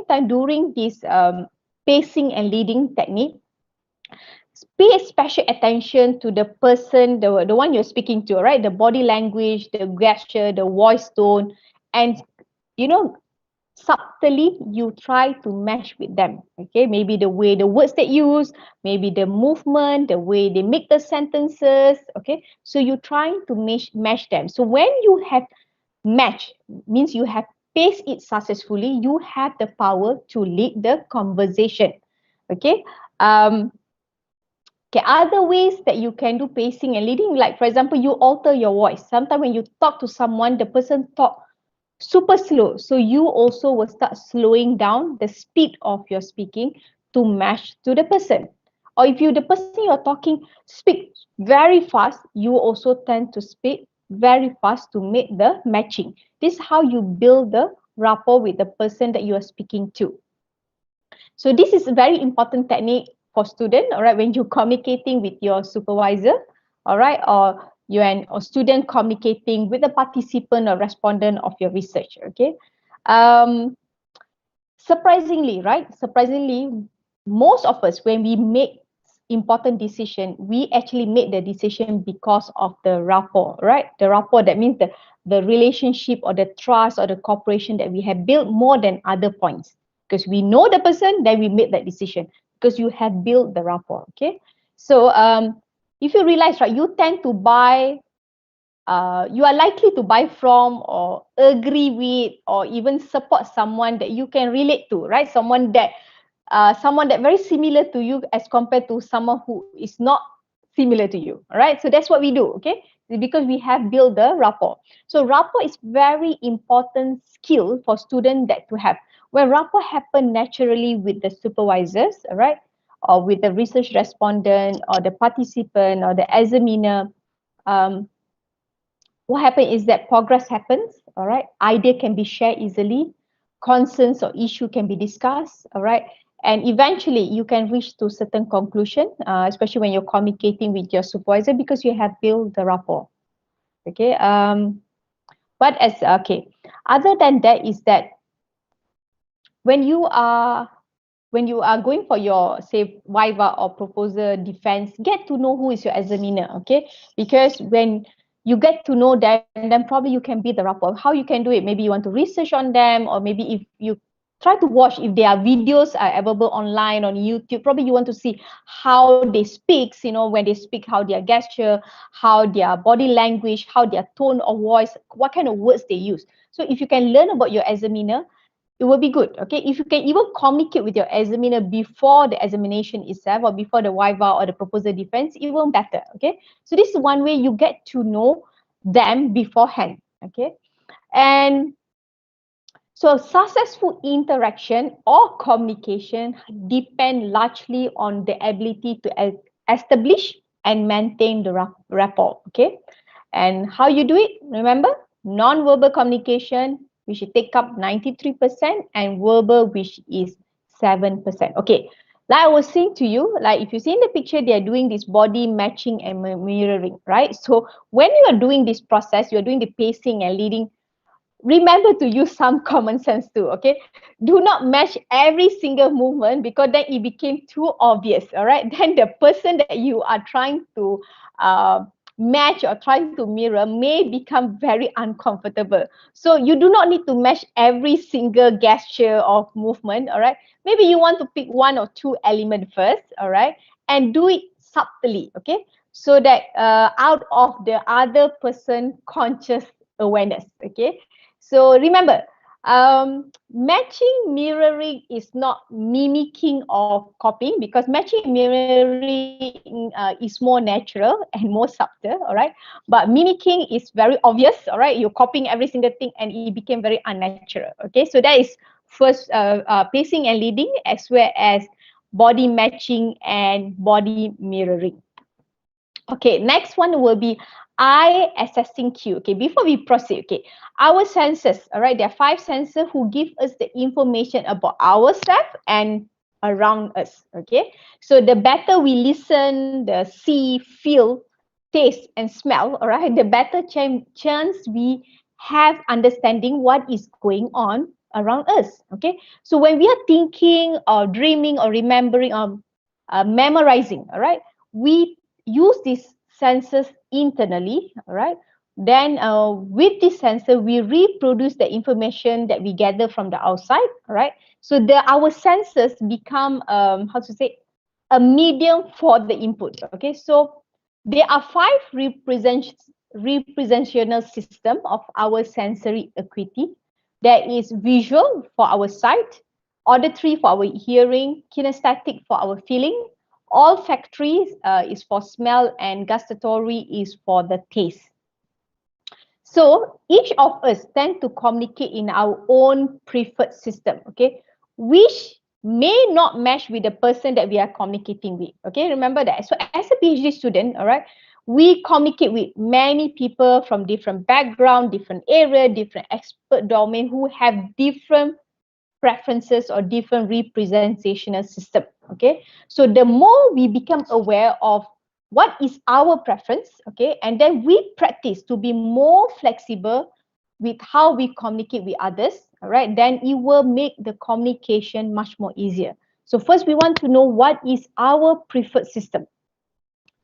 time, during this pacing and leading technique, pay special attention to the person, the one you're speaking to, right? The body language, the gesture, the voice tone, and you know, subtly you try to match with them. Okay, maybe the way the words they use, maybe the movement, the way they make the sentences. Okay, so you're trying to match them. So when you have match, means you have paced it successfully, you have the power to lead the conversation. Okay, okay, other ways that you can do pacing and leading, like for example, you alter your voice. Sometimes when you talk to someone, the person talk super slow. So you also will start slowing down the speed of your speaking to match to the person. Or if the person you're talking speak very fast, you also tend to speak very fast to make the matching. This is how you build the rapport with the person that you are speaking to. So this is a very important technique for student, all right, when you're communicating with your supervisor, all right, or you're a student communicating with the participant or respondent of your research, okay. Surprisingly, right, most of us, when we make important decision, we actually make the decision because of the rapport, right? The rapport, that means the relationship or the trust or the cooperation that we have built more than other points. Because we know the person, then we make that decision because you have built the rapport. Okay, so if you realize, right, you tend to buy, you are likely to buy from or agree with or even support someone that you can relate to, right? Someone that very similar to you as compared to someone who is not similar to you. All right, so that's what we do. Okay, because we have built the rapport. So rapport is very important skill for students that to have. When rapport happen naturally with the supervisors, all right, or with the research respondent or the participant or the examiner, what happens is that progress happens. All right, idea can be shared easily, concerns or issue can be discussed. All right, And eventually you can reach to certain conclusion, especially when you're communicating with your supervisor, because you have built the rapport. Okay. Other than that is that when you are going for your, say, viva or proposal defense, get to know who is your examiner. Okay, because when you get to know them, then probably you can build the rapport. How you can do it? Maybe you want to research on them, or maybe if you try to watch, if their videos are available online on YouTube, probably you want to see how they speak, when they speak, how their gesture, how their body language, how their tone of voice, what kind of words they use. So if you can learn about your examiner, it will be good. Okay, if you can even communicate with your examiner before the examination itself, or before the viva or the proposal defense, even better. Okay, so this is one way you get to know them beforehand. Okay, and so successful interaction or communication depend largely on the ability to establish and maintain the rapport. Okay, and how you do it? Remember, non-verbal communication, which should take up 93%, and verbal, which is 7%. Okay, like I was saying to you, like if you see in the picture, they are doing this body matching and mirroring, right? So when you are doing this process, you are doing the pacing and leading, remember to use some common sense too. Okay, do not match every single movement, because then it became too obvious. All right, then the person that you are trying to match or trying to mirror may become very uncomfortable. So you do not need to match every single gesture of movement. All right, maybe you want to pick one or two elements first. All right, and do it subtly. Okay, so that out of the other person conscious awareness. Okay, so remember, matching mirroring is not mimicking or copying, because matching mirroring is more natural and more subtle. All right, but mimicking is very obvious. All right, you're copying every single thing and it became very unnatural. Okay, so that is first pacing and leading, as well as body matching and body mirroring. Okay, next one will be eye assessing cue. Okay, before we proceed, okay, our senses, all right, there are 5 senses who give us the information about ourselves and around us. Okay, so the better we listen, the see, feel, taste, and smell, all right, the better chance we have understanding what is going on around us. Okay, so when we are thinking or dreaming or remembering or memorizing, all right, we use these sensors internally. All right, then with this sensor we reproduce the information that we gather from the outside. All right, so our senses become how to say, a medium for the input. Okay, so there are 5 representational system of our sensory acuity. There is visual for our sight, auditory for our hearing, kinesthetic for our feeling, olfactory is for smell, and gustatory is for the taste. So each of us tend to communicate in our own preferred system, okay, which may not match with the person that we are communicating with. Okay, remember that. So as a PhD student, all right, we communicate with many people from different background, different area, different expert domain, who have different preferences or different representational system. Okay, so the more we become aware of what is our preference, okay, and then we practice to be more flexible with how we communicate with others, all right, then it will make the communication much more easier. So first we want to know what is our preferred system.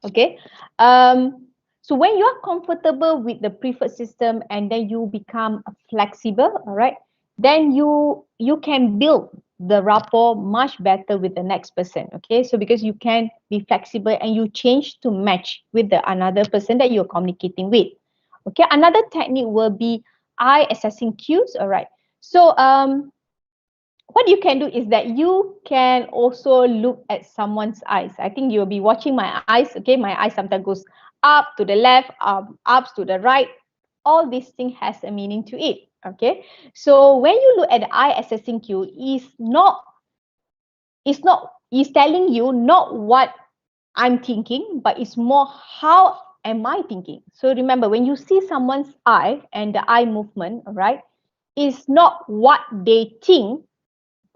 Okay, so when you are comfortable with the preferred system and then you become flexible, all right, then you can build the rapport much better with the next person. Okay, so because you can be flexible and you change to match with the another person that you're communicating with. Okay, another technique will be eye assessing cues. All right, so what you can do is that you can also look at someone's eyes. I think you'll be watching my eyes. Okay, my eyes sometimes goes up to the left, up to the right. All these things has a meaning to it. Okay, so when you look at the eye assessing cue, is telling you not what I'm thinking, but it's more how am I thinking. So remember, when you see someone's eye and the eye movement, all right, it's not what they think,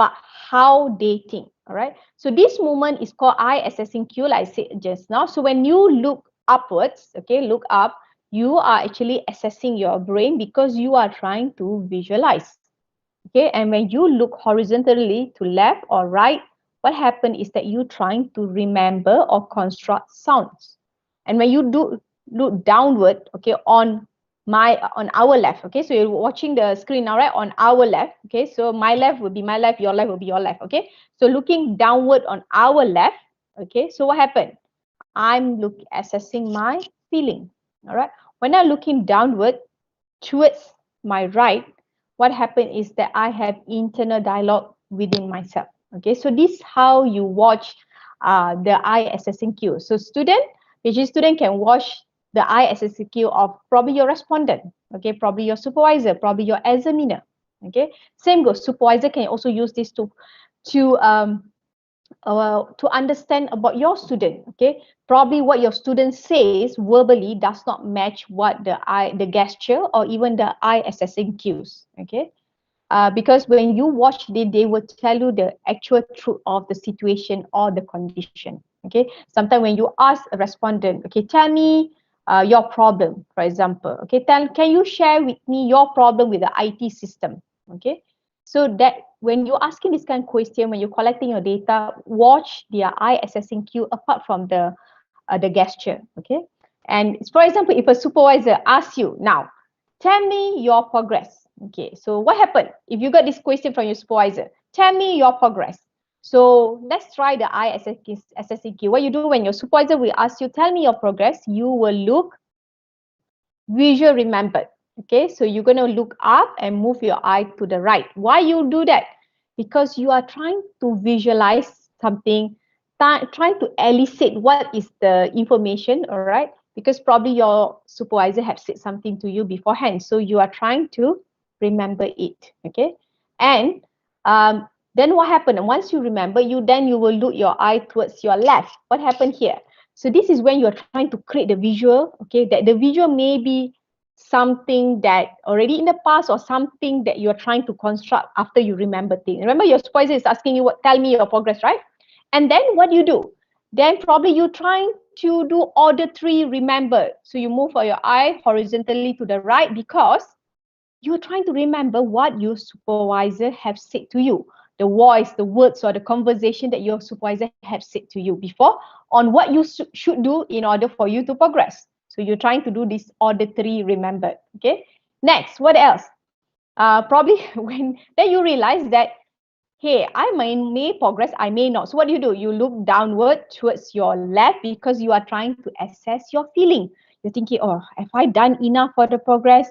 but how they think. All right. So this movement is called eye assessing cue, like I said just now. So when you look upwards, okay, look up, you are actually assessing your brain because you are trying to visualize. Okay, and when you look horizontally to left or right, what happens is that you're trying to remember or construct sounds. And when you do look downward, okay, on our left, okay, so you're watching the screen now, right, on our left, okay, so my left will be my left, your left will be your left, okay, so looking downward on our left, okay, so what happened? I'm assessing my feeling. All right, when I'm looking downward towards my right, what happened is that I have internal dialogue within myself. Okay, so this is how you watch the eye assessing cue. So PhD student can watch the eye assessing cue of probably your respondent, okay, probably your supervisor, probably your examiner. Okay, same goes. Supervisor can also use this to understand about your student. Okay, probably what your student says verbally does not match what the gesture or even the eye assessing cues. Okay, because when you watch they will tell you the actual truth of the situation or the condition. Okay, sometimes when you ask a respondent, okay, tell me your problem, for example, okay, can you share with me your problem with the IT system? Okay, so that when you're asking this kind of question, when you're collecting your data, watch their eye assessing cue apart from the gesture. Okay, and for example, if a supervisor asks you now, tell me your progress. Okay, so what happened if you got this question from your supervisor? Tell me your progress. So let's try the eye assessing cue. What you do when your supervisor will ask you, tell me your progress, you will look visual remembered. Okay, so you're going to look up and move your eye to the right. Why you do that? Because you are trying to visualize something, trying to elicit what is the information, all right? Because probably your supervisor have said something to you beforehand. So you are trying to remember it, okay? And then what happened? Once you remember, you will look your eye towards your left. What happened here? So this is when you're trying to create the visual, okay? That the visual may be something that already in the past or something that you're trying to construct after you remember things. Remember your supervisor is asking you, tell me your progress, right? And then what do you do? Then probably you're trying to do order 3 remember. So you move your eye horizontally to the right because you're trying to remember what your supervisor have said to you, the voice, the words, or the conversation that your supervisor have said to you before on what you should do in order for you to progress. So you're trying to do this order 3 remembered. Okay. Next, what else? Probably when then you realize that, hey, I may progress, I may not. So what do? You look downward towards your left because you are trying to assess your feeling. You're thinking, oh, have I done enough for the progress?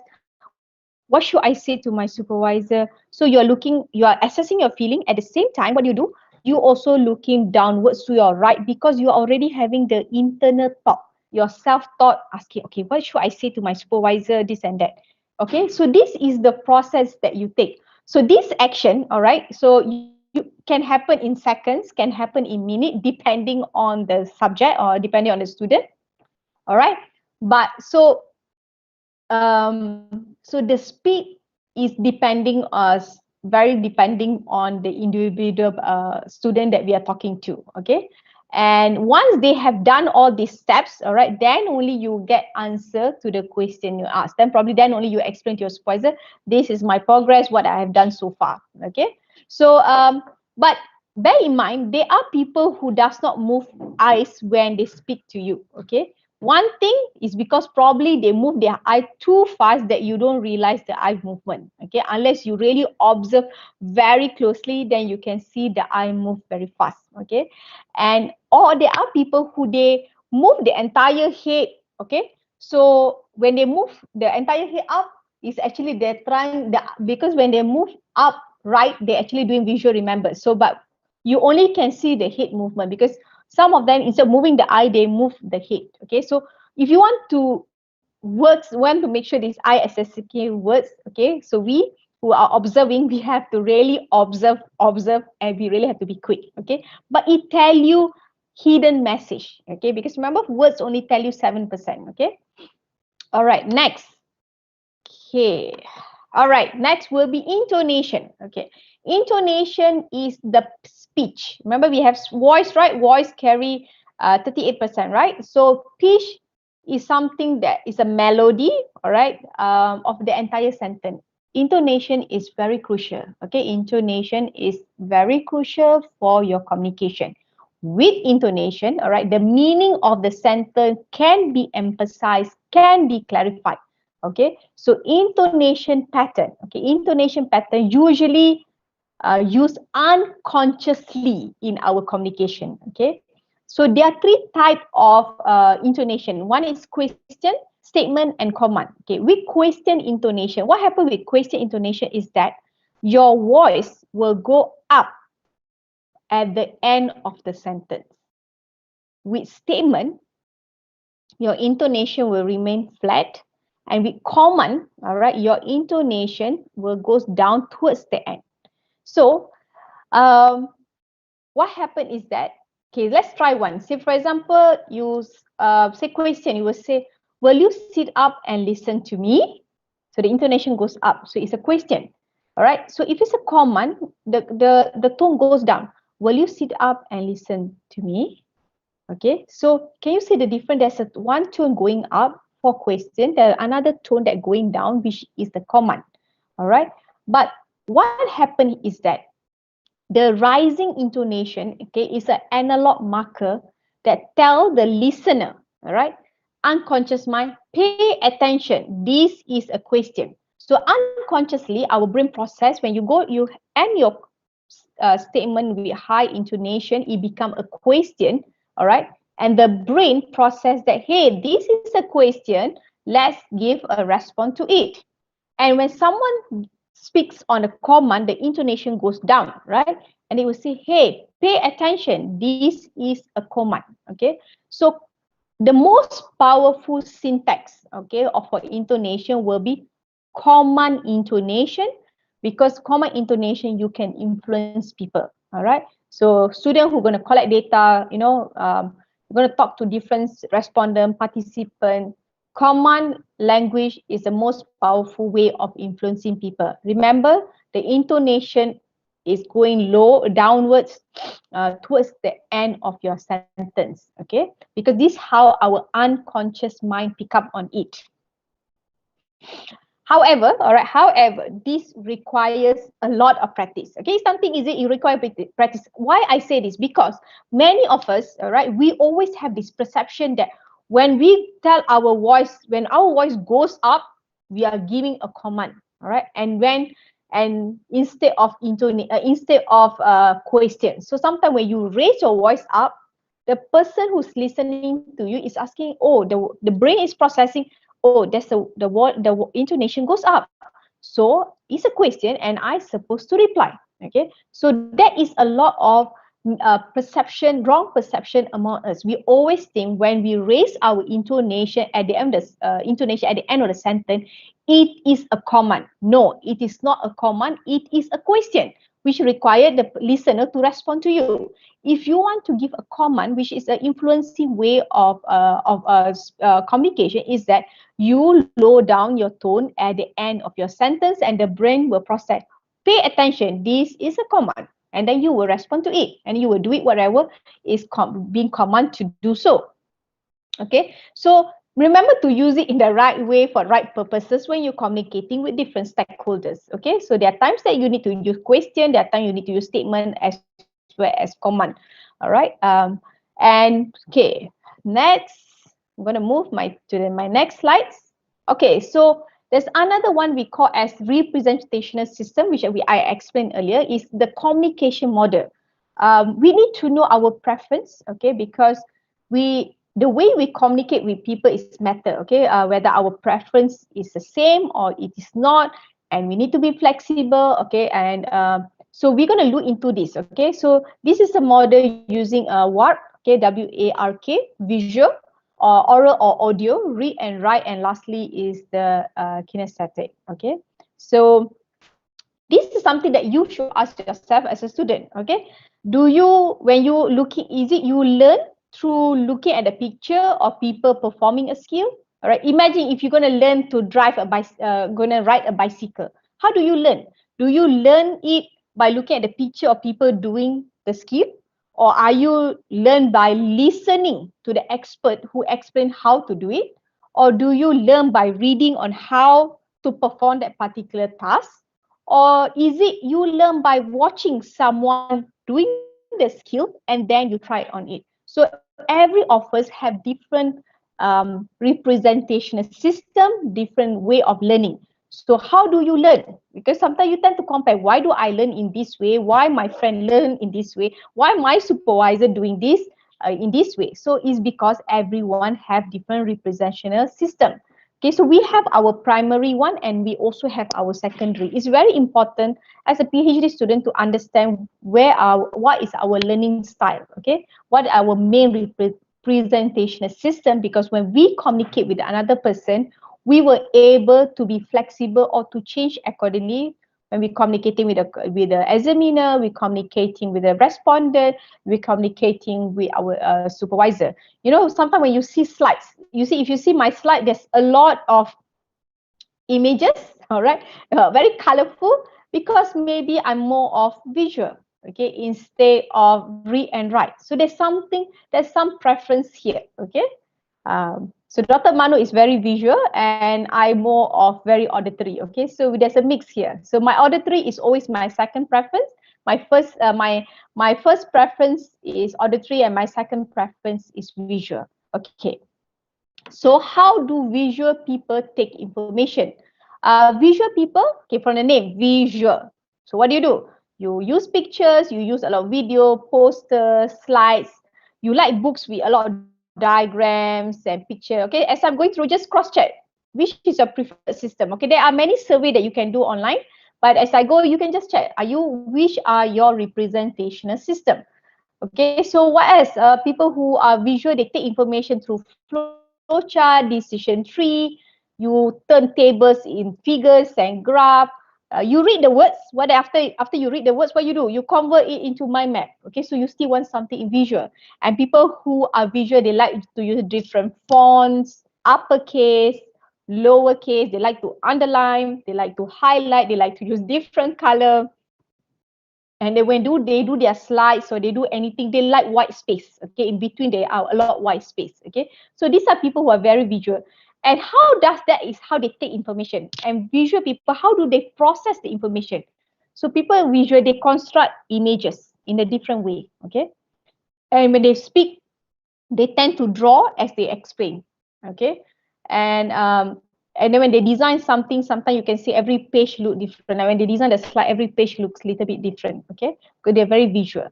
What should I say to my supervisor? So you are assessing your feeling. At the same time, what do? You also looking downwards to your right because you are already having the internal thought, your self-thought, asking, okay, what should I say to my supervisor, this and that. Okay, so this is the process that you take. So this action, all right, so you can happen in seconds, can happen in minutes, depending on the subject or depending on the student. All right, but so the speed is very depending on the individual student that we are talking to. Okay, and once they have done all these steps, all right, then only you get answer to the question you ask. Then only you explain to your supervisor, this is my progress, what I have done so far. Okay, so but bear in mind, there are people who does not move eyes when they speak to you. Okay, one thing is because probably they move their eye too fast that you don't realize the eye movement. Okay, unless you really observe very closely, then you can see the eye move very fast. Okay, and or there are people who they move the entire head. Okay, so when they move the entire head up, is actually they're trying because when they move up right, they're actually doing visual remember. So but you only can see the head movement because some of them, instead of moving the eye, they move the head. Okay, so if you want to make sure this eye assessing words, okay, so we who are observing, we have to really observe, and we really have to be quick. Okay, but it tell you hidden message. Okay, because remember, words only tell you 7%. Okay, all right, next. Okay, All right, next will be intonation. Okay, intonation is the speech. Remember, we have voice, right? Voice carry 38%, right? So pitch is something that is a melody, all right, of the entire sentence. Intonation is very crucial. Okay, intonation is very crucial for your communication. With intonation, all right, the meaning of the sentence can be emphasized, can be clarified. Okay, so intonation pattern. Okay, intonation pattern usually used unconsciously in our communication. Okay, so there are three types of intonation. One is question, statement, and command. Okay, with question intonation, what happens with question intonation is that your voice will go up at the end of the sentence. With statement, your intonation will remain flat, and with command, all right, your intonation will goes down towards the end. So what happened is that, okay, let's try one. Say for example, you say question, you will say, will you sit up and listen to me? So the intonation goes up, so it's a question. All right, so if it's a command, the tone goes down. Will you sit up and listen to me? Okay, so can you see the difference? There's a one tone going up for question, there's another tone that going down, which is the command. All right, but what happened is that the rising intonation, okay, is an analog marker that tell the listener, all right, unconscious mind, pay attention. This is a question. So unconsciously, our brain process, when you end your statement with high intonation, it become a question, all right, and the brain process that, hey, this is a question, let's give a response to it. And when someone speaks on a command, the intonation goes down, right? And it will say, hey, pay attention, this is a command. Okay, so the most powerful syntax, okay, of our intonation will be command intonation, because command intonation you can influence people. All right, so students who are going to collect data, we're going to talk to different respondent, participant. Command language is the most powerful way of influencing people. Remember, the intonation is going low, downwards, towards the end of your sentence, okay? Because this is how our unconscious mind pick up on it. However, all right, this requires a lot of practice. Okay, something easy, you require practice. Why I say this? Because many of us, all right, we always have this perception that when we tell our voice, when our voice goes up, we are giving a command, all right, and instead of question. So sometimes when you raise your voice up, the person who's listening to you is asking, oh, the brain is processing, oh, the intonation goes up, so it's a question and I supposed to reply. Okay, so that is a lot of wrong perception among us. We always think when we raise our intonation at the end of the sentence, it is a command. No, it is not a command, it is a question which require the listener to respond to you. If you want to give a command, which is an influencing way of communication, is that you lower down your tone at the end of your sentence and the brain will process, pay attention, this is a command, and then you will respond to it and you will do it whatever is being commanded to do so. Okay, so remember to use it in the right way for right purposes when you're communicating with different stakeholders. Okay, so there are times that you need to use question, there are times you need to use statement as well as command. All right, and okay, next I'm going to move to my next slides. Okay, so there's another one we call as representational system, which I explained earlier, is the communication model. We need to know our preference, okay, because the way we communicate with people is matter, okay, whether our preference is the same or it is not, and we need to be flexible, okay, and so we're going to look into this, okay. So this is a model using a WARK, okay, WARK, visual, oral or audio, read and write, and lastly is the kinesthetic, okay. So this is something that you should ask yourself as a student, okay. When you looking, is it you learn through looking at the picture or people performing a skill? All right, imagine if you're going to learn to drive gonna ride a bicycle. How do you learn? Do you learn it by looking at the picture of people doing the skill? Or are you learn by listening to the expert who explain how to do it? Or do you learn by reading on how to perform that particular task? Or is it you learn by watching someone doing the skill and then you try it on it? So every offers have different representational system, different way of learning. So how do you learn? Because sometimes you tend to compare, why do I learn in this way? Why my friend learn in this way? Why my supervisor doing this in this way? So it's because everyone have different representational system. Okay, so we have our primary one and we also have our secondary. It's very important as a PhD student to understand what is our learning style, okay? What are our main representational system, because when we communicate with another person, we were able to be flexible or to change accordingly. When we're communicating with the examiner, we're communicating with the respondent, we're communicating with our supervisor. You know, sometimes when you see slides, if you see my slide, there's a lot of images, all right, very colorful, because maybe I'm more of visual, okay, instead of read and write. So there's some preference here, okay. So Dr. Manu is very visual and I'm more of very auditory, okay. So there's a mix here. So my auditory is always my second preference. My first preference is auditory and my second preference is visual, okay. So how do visual people take information? Visual people, okay, from the name, visual. So what do? You use pictures, you use a lot of video, posters, slides. You like books with a lot of diagrams and picture. Okay, as I'm going through, just cross-check which is your preferred system. Okay, there are many surveys that you can do online, but as I go, you can just check. Which are your representational system? Okay, so what else? People who are visual, they take information through flowchart, decision tree. You turn tables in figures and graph. You read the words. What after you read the words, what you do? You convert it into mind map. Okay, so you still want something in visual. And people who are visual, they like to use different fonts, uppercase, lowercase. They like to underline. They like to highlight. They like to use different color. And then when they do their slides or they do anything, they like white space. Okay, in between there are a lot of white space. Okay, so these are people who are very visual. And how does that is how they take information. And visual people, how do they process the information? So people visual, they construct images in a different way. Okay, and when they speak, they tend to draw as they explain. Okay, and then when they design something, sometimes you can see every page look different. And when they design the slide, every page looks a little bit different. Okay, because they're very visual.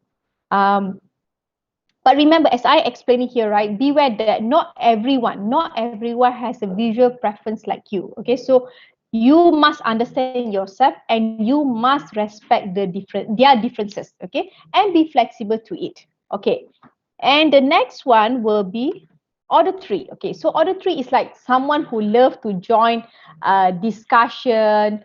But remember, as I explained it here, right, beware that not everyone has a visual preference like you. Okay, so you must understand yourself and you must respect their differences. Okay, and be flexible to it. Okay, and the next one will be auditory. Okay, so auditory is like someone who love to join discussion,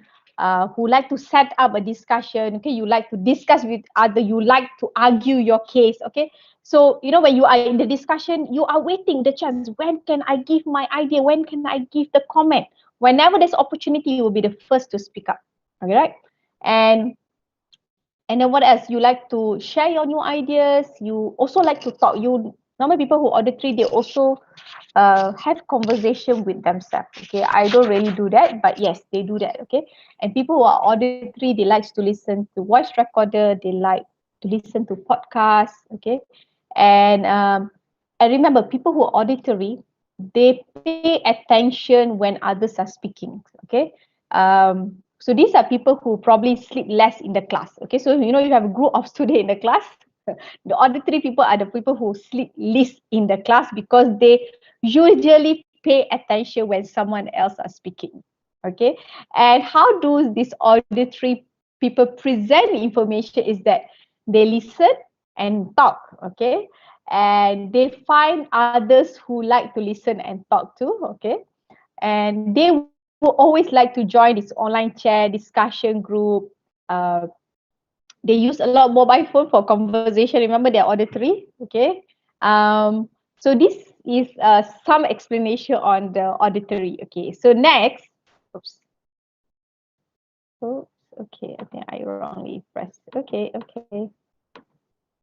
who like to set up a discussion. Okay, you like to discuss with other, you like to argue your case. Okay, so you know when you are in the discussion, you are waiting the chance. When can I give my idea? When can I give the comment? Whenever there's opportunity, you will be the first to speak up. Okay, right? And then what else? You like to share your new ideas. You also like to talk. Normal people who auditory, they also have conversation with themselves. Okay, I don't really do that, but yes, they do that. Okay, and people who are auditory, they like to listen to voice recorder. They like to listen to podcasts. Okay, and remember, people who are auditory, they pay attention when others are speaking. Okay, so these are people who probably sleep less in the class. Okay, so you know you have a group of students in the class. The auditory people are the people who sleep least in the class because they usually pay attention when someone else are speaking. Okay, and how do these auditory people present information is that they listen and talk. Okay, and they find others who like to listen and talk too. Okay, and they will always like to join this online chat discussion group. They use a lot of mobile phone for conversation. Remember, they're auditory. Okay, so this is some explanation on the auditory. Okay, so next, oops, Oops, okay, I think I wrongly pressed. Okay.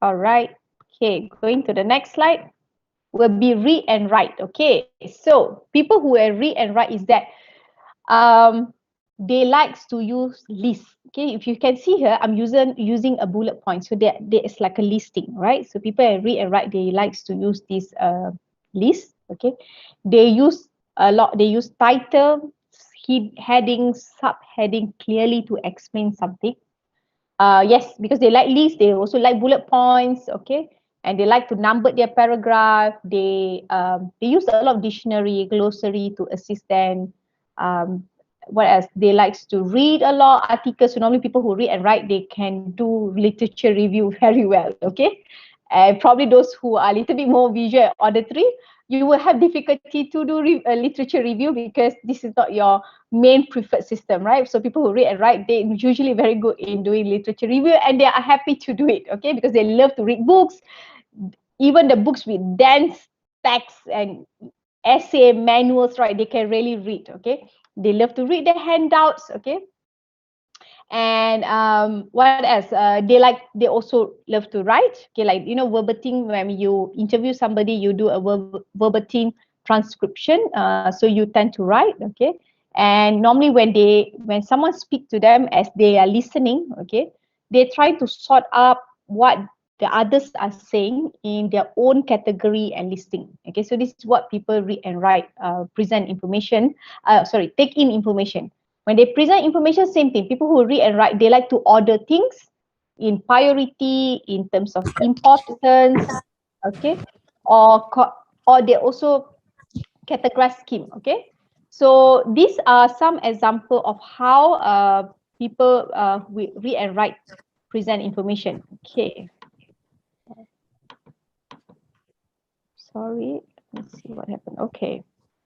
All right. Okay, going to the next slide will be read and write. Okay, so people who read and write is that they likes to use lists. Okay, if you can see here, I'm using a bullet point, so there is like a listing, right? So people who read and write, they likes to use this list. Okay, they use a lot. They use title, heading, subheading clearly to explain something. Yes, because they like lists, they also like bullet points, okay, and they like to number their paragraph. They use a lot of dictionary, glossary to assist them. What else? They likes to read a lot articles. So normally people who read and write, they can do literature review very well, okay. And probably those who are a little bit more visual auditory, you will have difficulty to do literature review because this is not your main preferred system, right? So people who read and write, they usually very good in doing literature review, and they are happy to do it, okay, because they love to read books, even the books with dense text and essay manuals, right? They can really read, okay. They love to read the handouts, okay. And what else? They also love to write, okay, like verbatim. When you interview somebody, you do a verbatim transcription, so you tend to write, okay. And normally when someone speaks to them as they are listening, okay, they try to sort up what the others are saying in their own category and listing, okay. So this is what people read and write, present information, take in information. When they present information, same thing. People who read and write, they like to order things in priority, in terms of importance, okay, or they also categorize scheme, okay. So these are some example of how people read and write, present information, okay. Sorry, let's see what happened. Okay.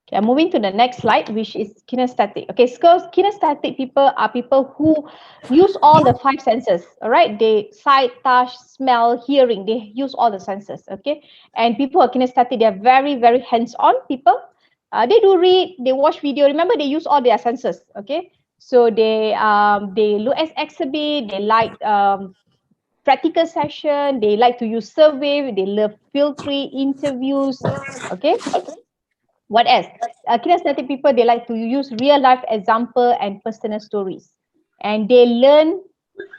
Okay, I'm moving to the next slide, which is kinesthetic. Okay, so kinesthetic people are people who use all the 5 senses. All right, they sight, touch, smell, hearing. They use all the senses. Okay, and people who are kinesthetic, they are very, very hands-on people. They do read, they watch video. Remember, they use all their senses. Okay, so they look at exhibit. They like practical session. They like to use survey. They love field trip interviews. Okay. What else? Kinesthetic people, they like to use real life example and personal stories. And they learn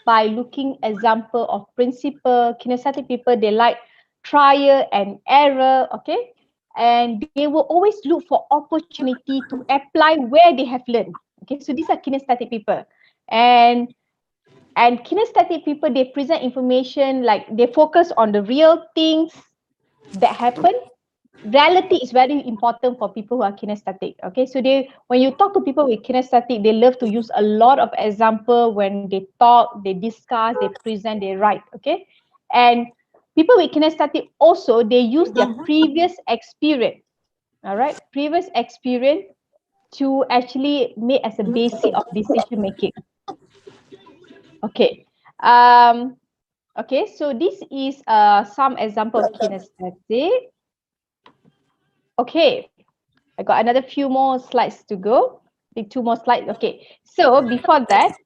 by looking example of principle. Kinesthetic people, they like trial and error, okay? And they will always look for opportunity to apply where they have learned. Okay, so these are kinesthetic people. And kinesthetic people, they present information, like they focus on the real things that happen. Reality is very important for people who are kinesthetic, okay. So when you talk to people with kinesthetic, they love to use a lot of example when they talk, they discuss, they present, they write, okay. And people with kinesthetic also, they use their previous experience, all right, previous experience to actually make as a basis of decision making. Okay. Okay, so this is some example of kinesthetic. Okay, I got another few more slides to go. I think 2 more slides. Okay, so before that,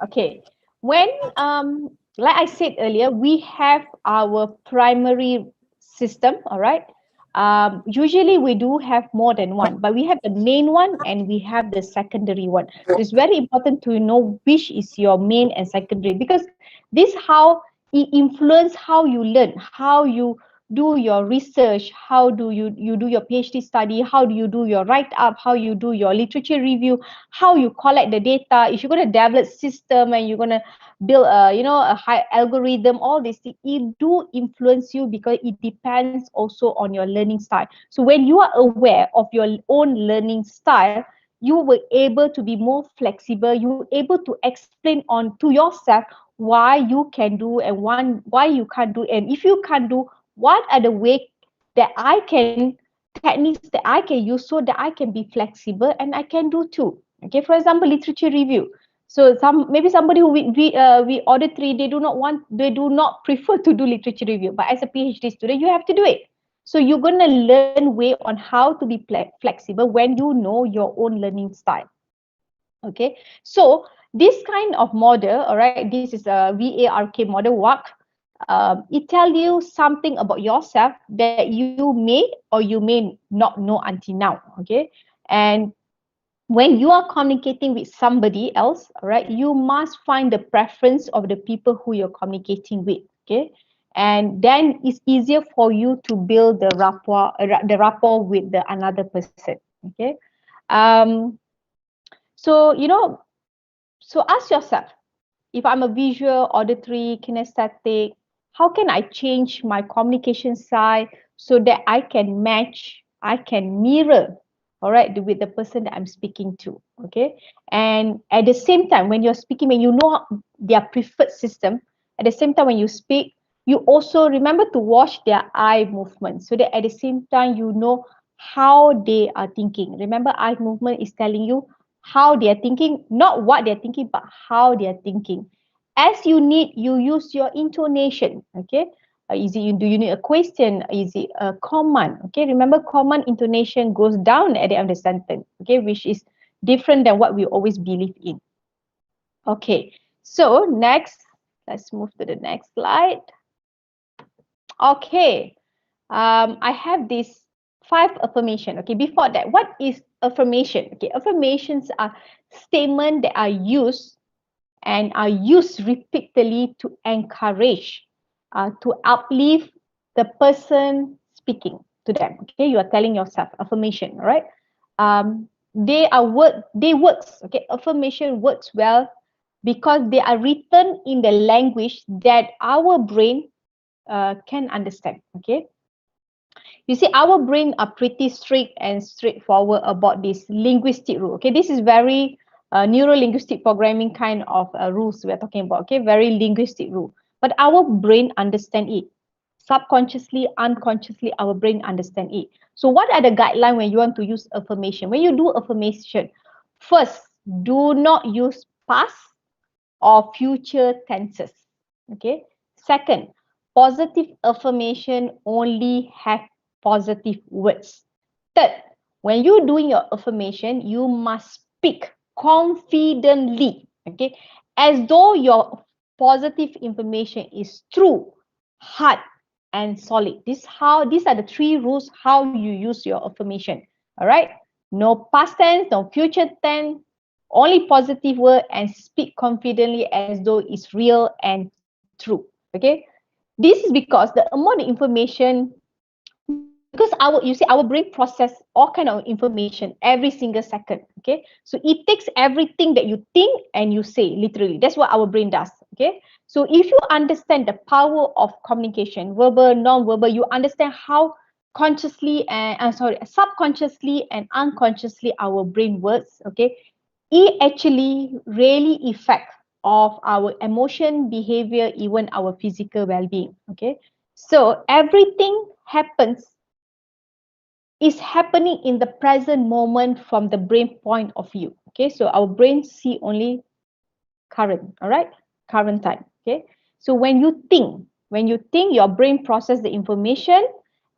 okay, when like I said earlier, we have our primary system, all right. Usually we do have more than one, but we have the main one and we have the secondary one. So it's very important to know which is your main and secondary, because this how it influence how you learn, how you do your research, how do you do your PhD study, how do you do your write-up, how you do your literature review, how you collect the data. If you're going to develop system and you're going to build a high algorithm, all these things, it do influence you because it depends also on your learning style. So when you are aware of your own learning style, you will able to be more flexible. You able to explain on to yourself why you can do and why you can't do, and if you can't do, what are the ways that techniques that I can use so that I can be flexible and I can do too. Okay, for example, literature review. So maybe somebody who we auditory, they do not prefer to do literature review, but as a PhD student, you have to do it. So you're gonna learn way on how to be flexible when you know your own learning style. Okay, so this kind of model, all right, this is a VARK model, WARK. It tells you something about yourself that you may or you may not know until now. Okay, and when you are communicating with somebody else, all right, you must find the preference of the people who you're communicating with. Okay, and then it's easier for you to build the rapport with the another person. Okay, um, so so ask yourself, if I'm a visual, auditory, kinesthetic, how can I change my communication style so that I can match, I can mirror, all right, with the person that I'm speaking to, okay? And at the same time, when you're speaking, when you know their preferred system, at the same time when you speak, you also remember to watch their eye movement so that at the same time you know how they are thinking. Remember, eye movement is telling you how they are thinking, not what they're thinking, but how they are thinking. As you need, you use your intonation. Okay, do you need a question? Is it a command? Okay, remember, command intonation goes down at the end of the sentence. Okay, which is different than what we always believe in. Okay, so next, let's move to the next slide. Okay, I have this 5 affirmation. Okay, before that, what is affirmation? Okay, affirmations are statements that are used and are used repeatedly to encourage, to uplift the person speaking to them. Okay, you are telling yourself affirmation, all right? They works. Okay, affirmation works well because they are written in the language that our brain can understand. Okay, you see, our brain are pretty strict and straightforward about this linguistic rule. Okay, this is very neuro-linguistic programming kind of rules we're talking about. Okay, very linguistic rule. But our brain understand it. Subconsciously, unconsciously, our brain understand it. So what are the guidelines when you want to use affirmation? When you do affirmation, first, do not use past or future tenses. Okay. Second, positive affirmation only have positive words. Third, when you're doing your affirmation, you must speak confidently, okay, as though your positive information is true, hard, and solid. These are the 3 rules how you use your affirmation. All right. No past tense, no future tense, only positive word, and speak confidently as though it's real and true. Okay, this is because the amount of information, because our brain process all kind of information every single second. Okay, so it takes everything that you think and you say, literally. That's what our brain does. Okay, so if you understand the power of communication, verbal, non-verbal, you understand how consciously and subconsciously and unconsciously our brain works. Okay, it actually really affect of our emotion, behavior, even our physical well-being. Okay, so everything is happening in the present moment from the brain point of view. Okay, so our brain see only current, all right, current time. Okay, so when you think, your brain process the information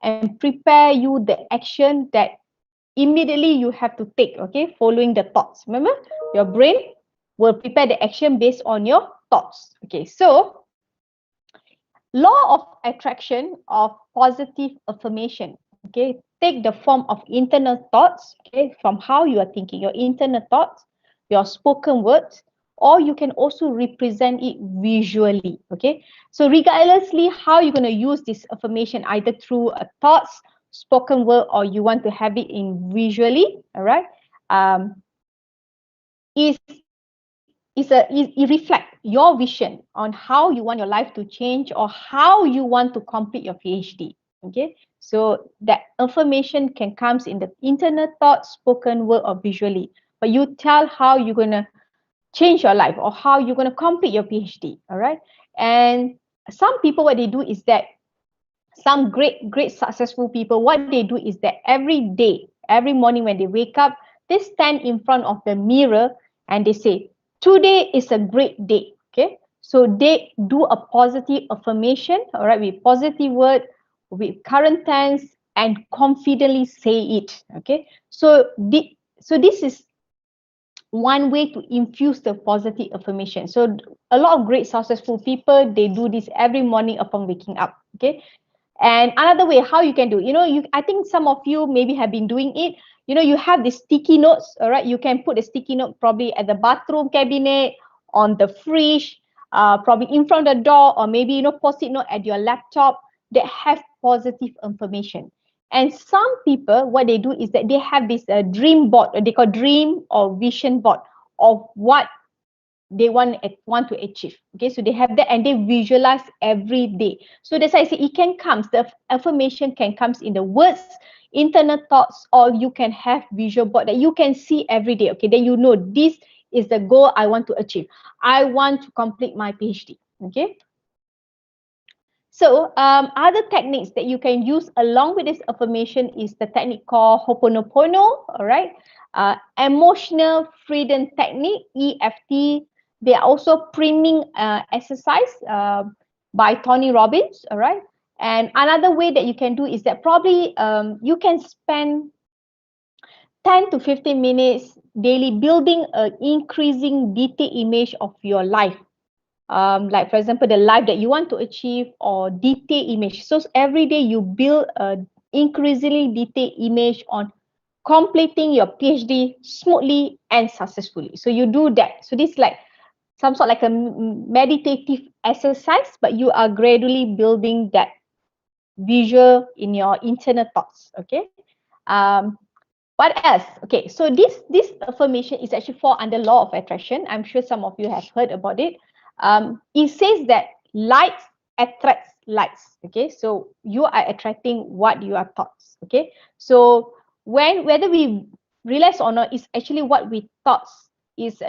and prepare you the action that immediately you have to take. Okay, following the thoughts. Remember, your brain will prepare the action based on your thoughts. Okay, so law of attraction of positive affirmation. Okay, take the form of internal thoughts. Okay, from how you are thinking, your internal thoughts, your spoken words, or you can also represent it visually. Okay, so regardlessly how you're going to use this affirmation, either through a thoughts, spoken word, or you want to have it in visually, all right, is it reflect your vision on how you want your life to change or how you want to complete your PhD. Okay, so that affirmation can comes in the internal thought, spoken word, or visually, but you tell how you're going to change your life or how you're going to complete your PhD. All right, and some people, what they do is that some great successful people, what they do is that every day, every morning when they wake up, they stand in front of the mirror and they say, today is a great day. Okay, so they do a positive affirmation, all right, with positive word, with current tense, and confidently say it. Okay, so this is one way to infuse the positive affirmation. So a lot of great successful people, they do this every morning upon waking up. Okay. And another way how you can do, I think some of you maybe have been doing it. You have the sticky notes, all right? You can put a sticky note probably at the bathroom cabinet, on the fridge, probably in front of the door, or maybe, post-it note at your laptop that have positive information. And some people, what they do is that they have this dream board, they call dream or vision board of what they want to achieve. Okay, so they have that and they visualize every day. So that's why I say it can come, the affirmation can come in the words, internal thoughts, or you can have visual board that you can see every day. Okay, then you know this is the goal I want to achieve. I want to complete my PhD. Okay. So other techniques that you can use along with this affirmation is the technique called Ho'oponopono, all right? Emotional freedom technique, EFT. They are also priming exercise by Tony Robbins, all right? And another way that you can do is that probably you can spend 10 to 15 minutes daily building an increasing detailed image of your life. Like for example, the life that you want to achieve or detailed image. So every day you build a increasingly detailed image on completing your PhD smoothly and successfully. So you do that. So this is like some sort like a meditative exercise, but you are gradually building that visual in your internal thoughts. Okay. What else? Okay, so this affirmation is actually fall under law of attraction. I'm sure some of you have heard about it. It says that light attracts lights. Okay, so you are attracting what you are thoughts. Okay, so whether we realize or not, it's actually what we thoughts is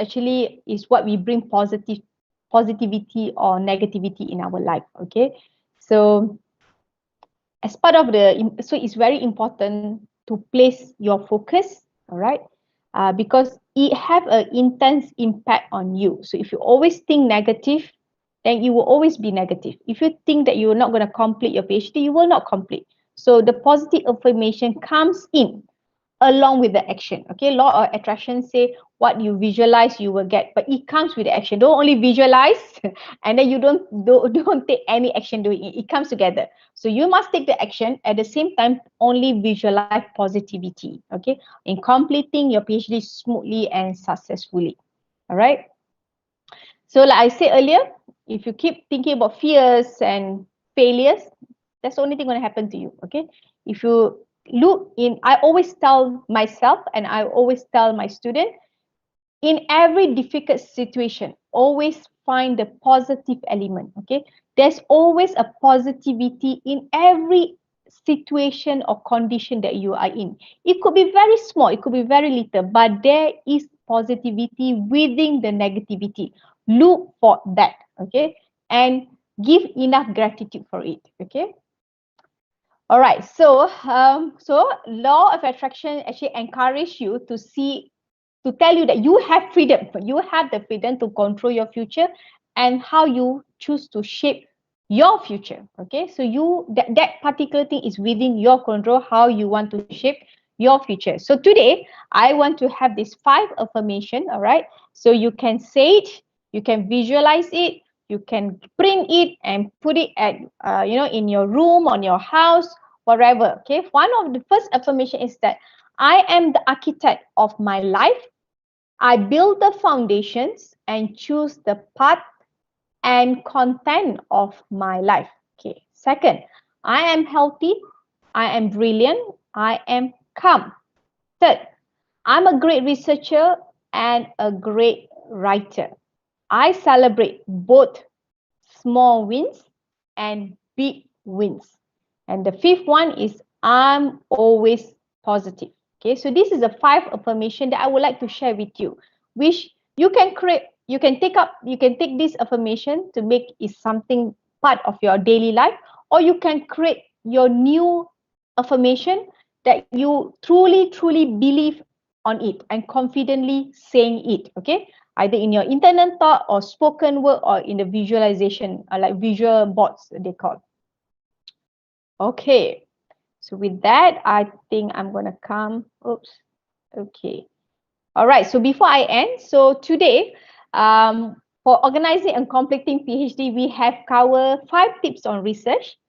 what we bring positivity or negativity in our life. Okay, so as part of so it's very important to place your focus, all right, because it have an intense impact on you. So if you always think negative, then you will always be negative. If you think that you're not going to complete your PhD, you will not complete. So the positive affirmation comes in along with the action. Okay, law of attraction say what you visualize you will get, but it comes with the action. Don't only visualize and then you don't take any action doing it. It comes together. So you must take the action at the same time, only visualize positivity. Okay, in completing your PhD smoothly and successfully. All right. So like I said earlier, if you keep thinking about fears and failures, that's the only thing going to happen to you. Okay, if you look in, I always tell myself and I always tell my student, in every difficult situation, always find the positive element. Okay, there's always a positivity in every situation or condition that you are in. It could be very small, it could be very little, but there is positivity within the negativity. Look for that. Okay, and give enough gratitude for it. Okay. All right, so law of attraction actually encourage you to tell you that you have freedom. You have the freedom to control your future and how you choose to shape your future. Okay, so that particular thing is within your control, how you want to shape your future. So today I want to have this 5 affirmation. All right, so you can say it, you can visualize it, you can print it and put it at in your room, on your house, wherever. Okay, one of the first affirmation is that I am the architect of my life. I build the foundations and choose the path and content of my life. Okay. Second, I am healthy. I am brilliant. I am calm. Third, I'm a great researcher and a great writer. I celebrate both small wins and big wins. And the fifth one is I'm always positive. Okay, so this is the 5 affirmation that I would like to share with you, which you can create, you can take this affirmation to make it something part of your daily life, or you can create your new affirmation that you truly believe on it and confidently saying it. Okay, either in your internal thought or spoken word or in the visualization, like visual boards they call. Okay, so with that, I think I'm gonna come. Oops. Okay. All right, so before I end, so today, for organizing and completing PhD, we have covered 5 tips on research,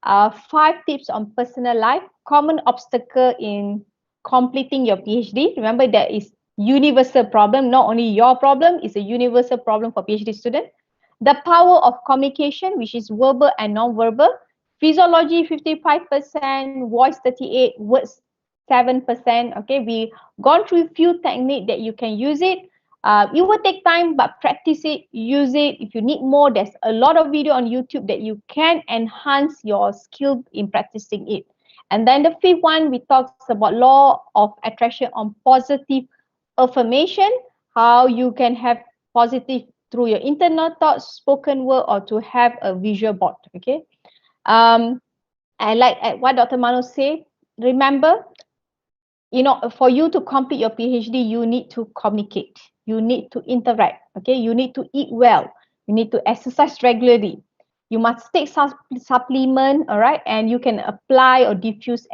5 tips on personal life, common obstacle in completing your PhD. Remember, that is universal problem, not only your problem, it's a universal problem for PhD student. The power of communication, which is verbal and non-verbal. Physiology 55%, voice 38%, words 7%. Okay, we gone through few techniques that you can use it. It will take time, but practice it, use it. If you need more, there's a lot of video on YouTube that you can enhance your skill in practicing it. And then the 5th one, we talked about law of attraction on positive affirmation, how you can have positive through your internal thoughts, spoken word, or to have a visual board. Okay. And like what Dr. Mano said, remember, for you to complete your PhD, you need to communicate, you need to interact, okay, you need to eat well, you need to exercise regularly, you must take supplement, all right, and you can apply or diffuse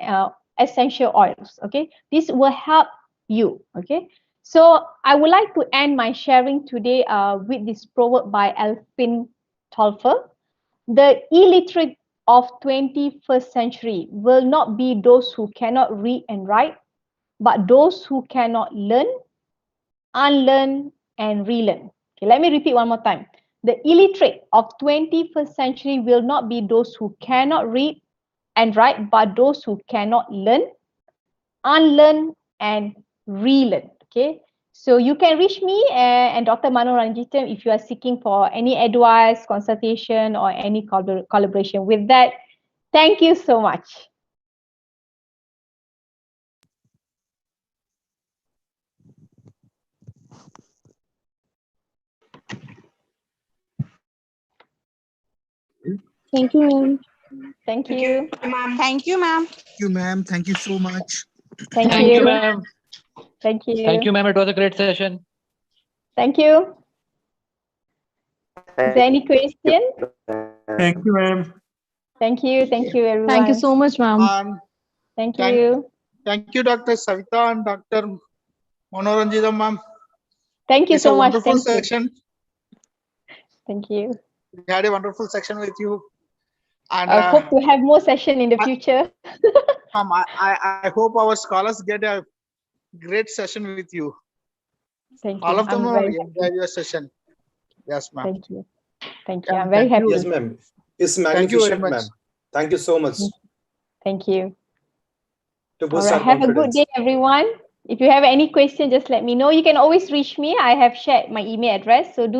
essential oils. Okay, this will help you. Okay, so I would like to end my sharing today with this proverb by Alvin Toffler. The illiterate of 21st century will not be those who cannot read and write, but those who cannot learn, unlearn, and relearn. Okay, let me repeat one more time. The illiterate of 21st century will not be those who cannot read and write, but those who cannot learn, unlearn, and relearn. Okay, so you can reach me and Dr. Mano Ranjitan if you are seeking for any advice, consultation, or any collaboration. With that, thank you so much. Thank you, ma'am. Thank you. Thank you, ma'am. Thank you, ma'am. Thank you so much. Thank Thank you, you. ma'am. Thank you. Thank you, ma'am. It was a great session. Thank you. Is there any question? Thank you, ma'am. Thank you. Thank you, everyone. Thank you so much, ma'am. And Thank thank- you. thank you, Dr. Savita and Dr. Manoranjita, ma'am. Thank you It's a so much. wonderful Thank you. section. Thank you. We had a wonderful section with you. And I hope to have more session in the future. I hope our scholars get a great session with you. Thank you. All of them I'm will very enjoy your session. Yes, ma'am. Thank you. Thank you. I'm very happy. Yes, ma'am. It's Thank you very magnificent, much. ma'am. Thank you so much. Thank you. To All boost right. our Have a good confidence. day, everyone. If you have any question, just let me know. You can always reach me. I have shared my email address. So do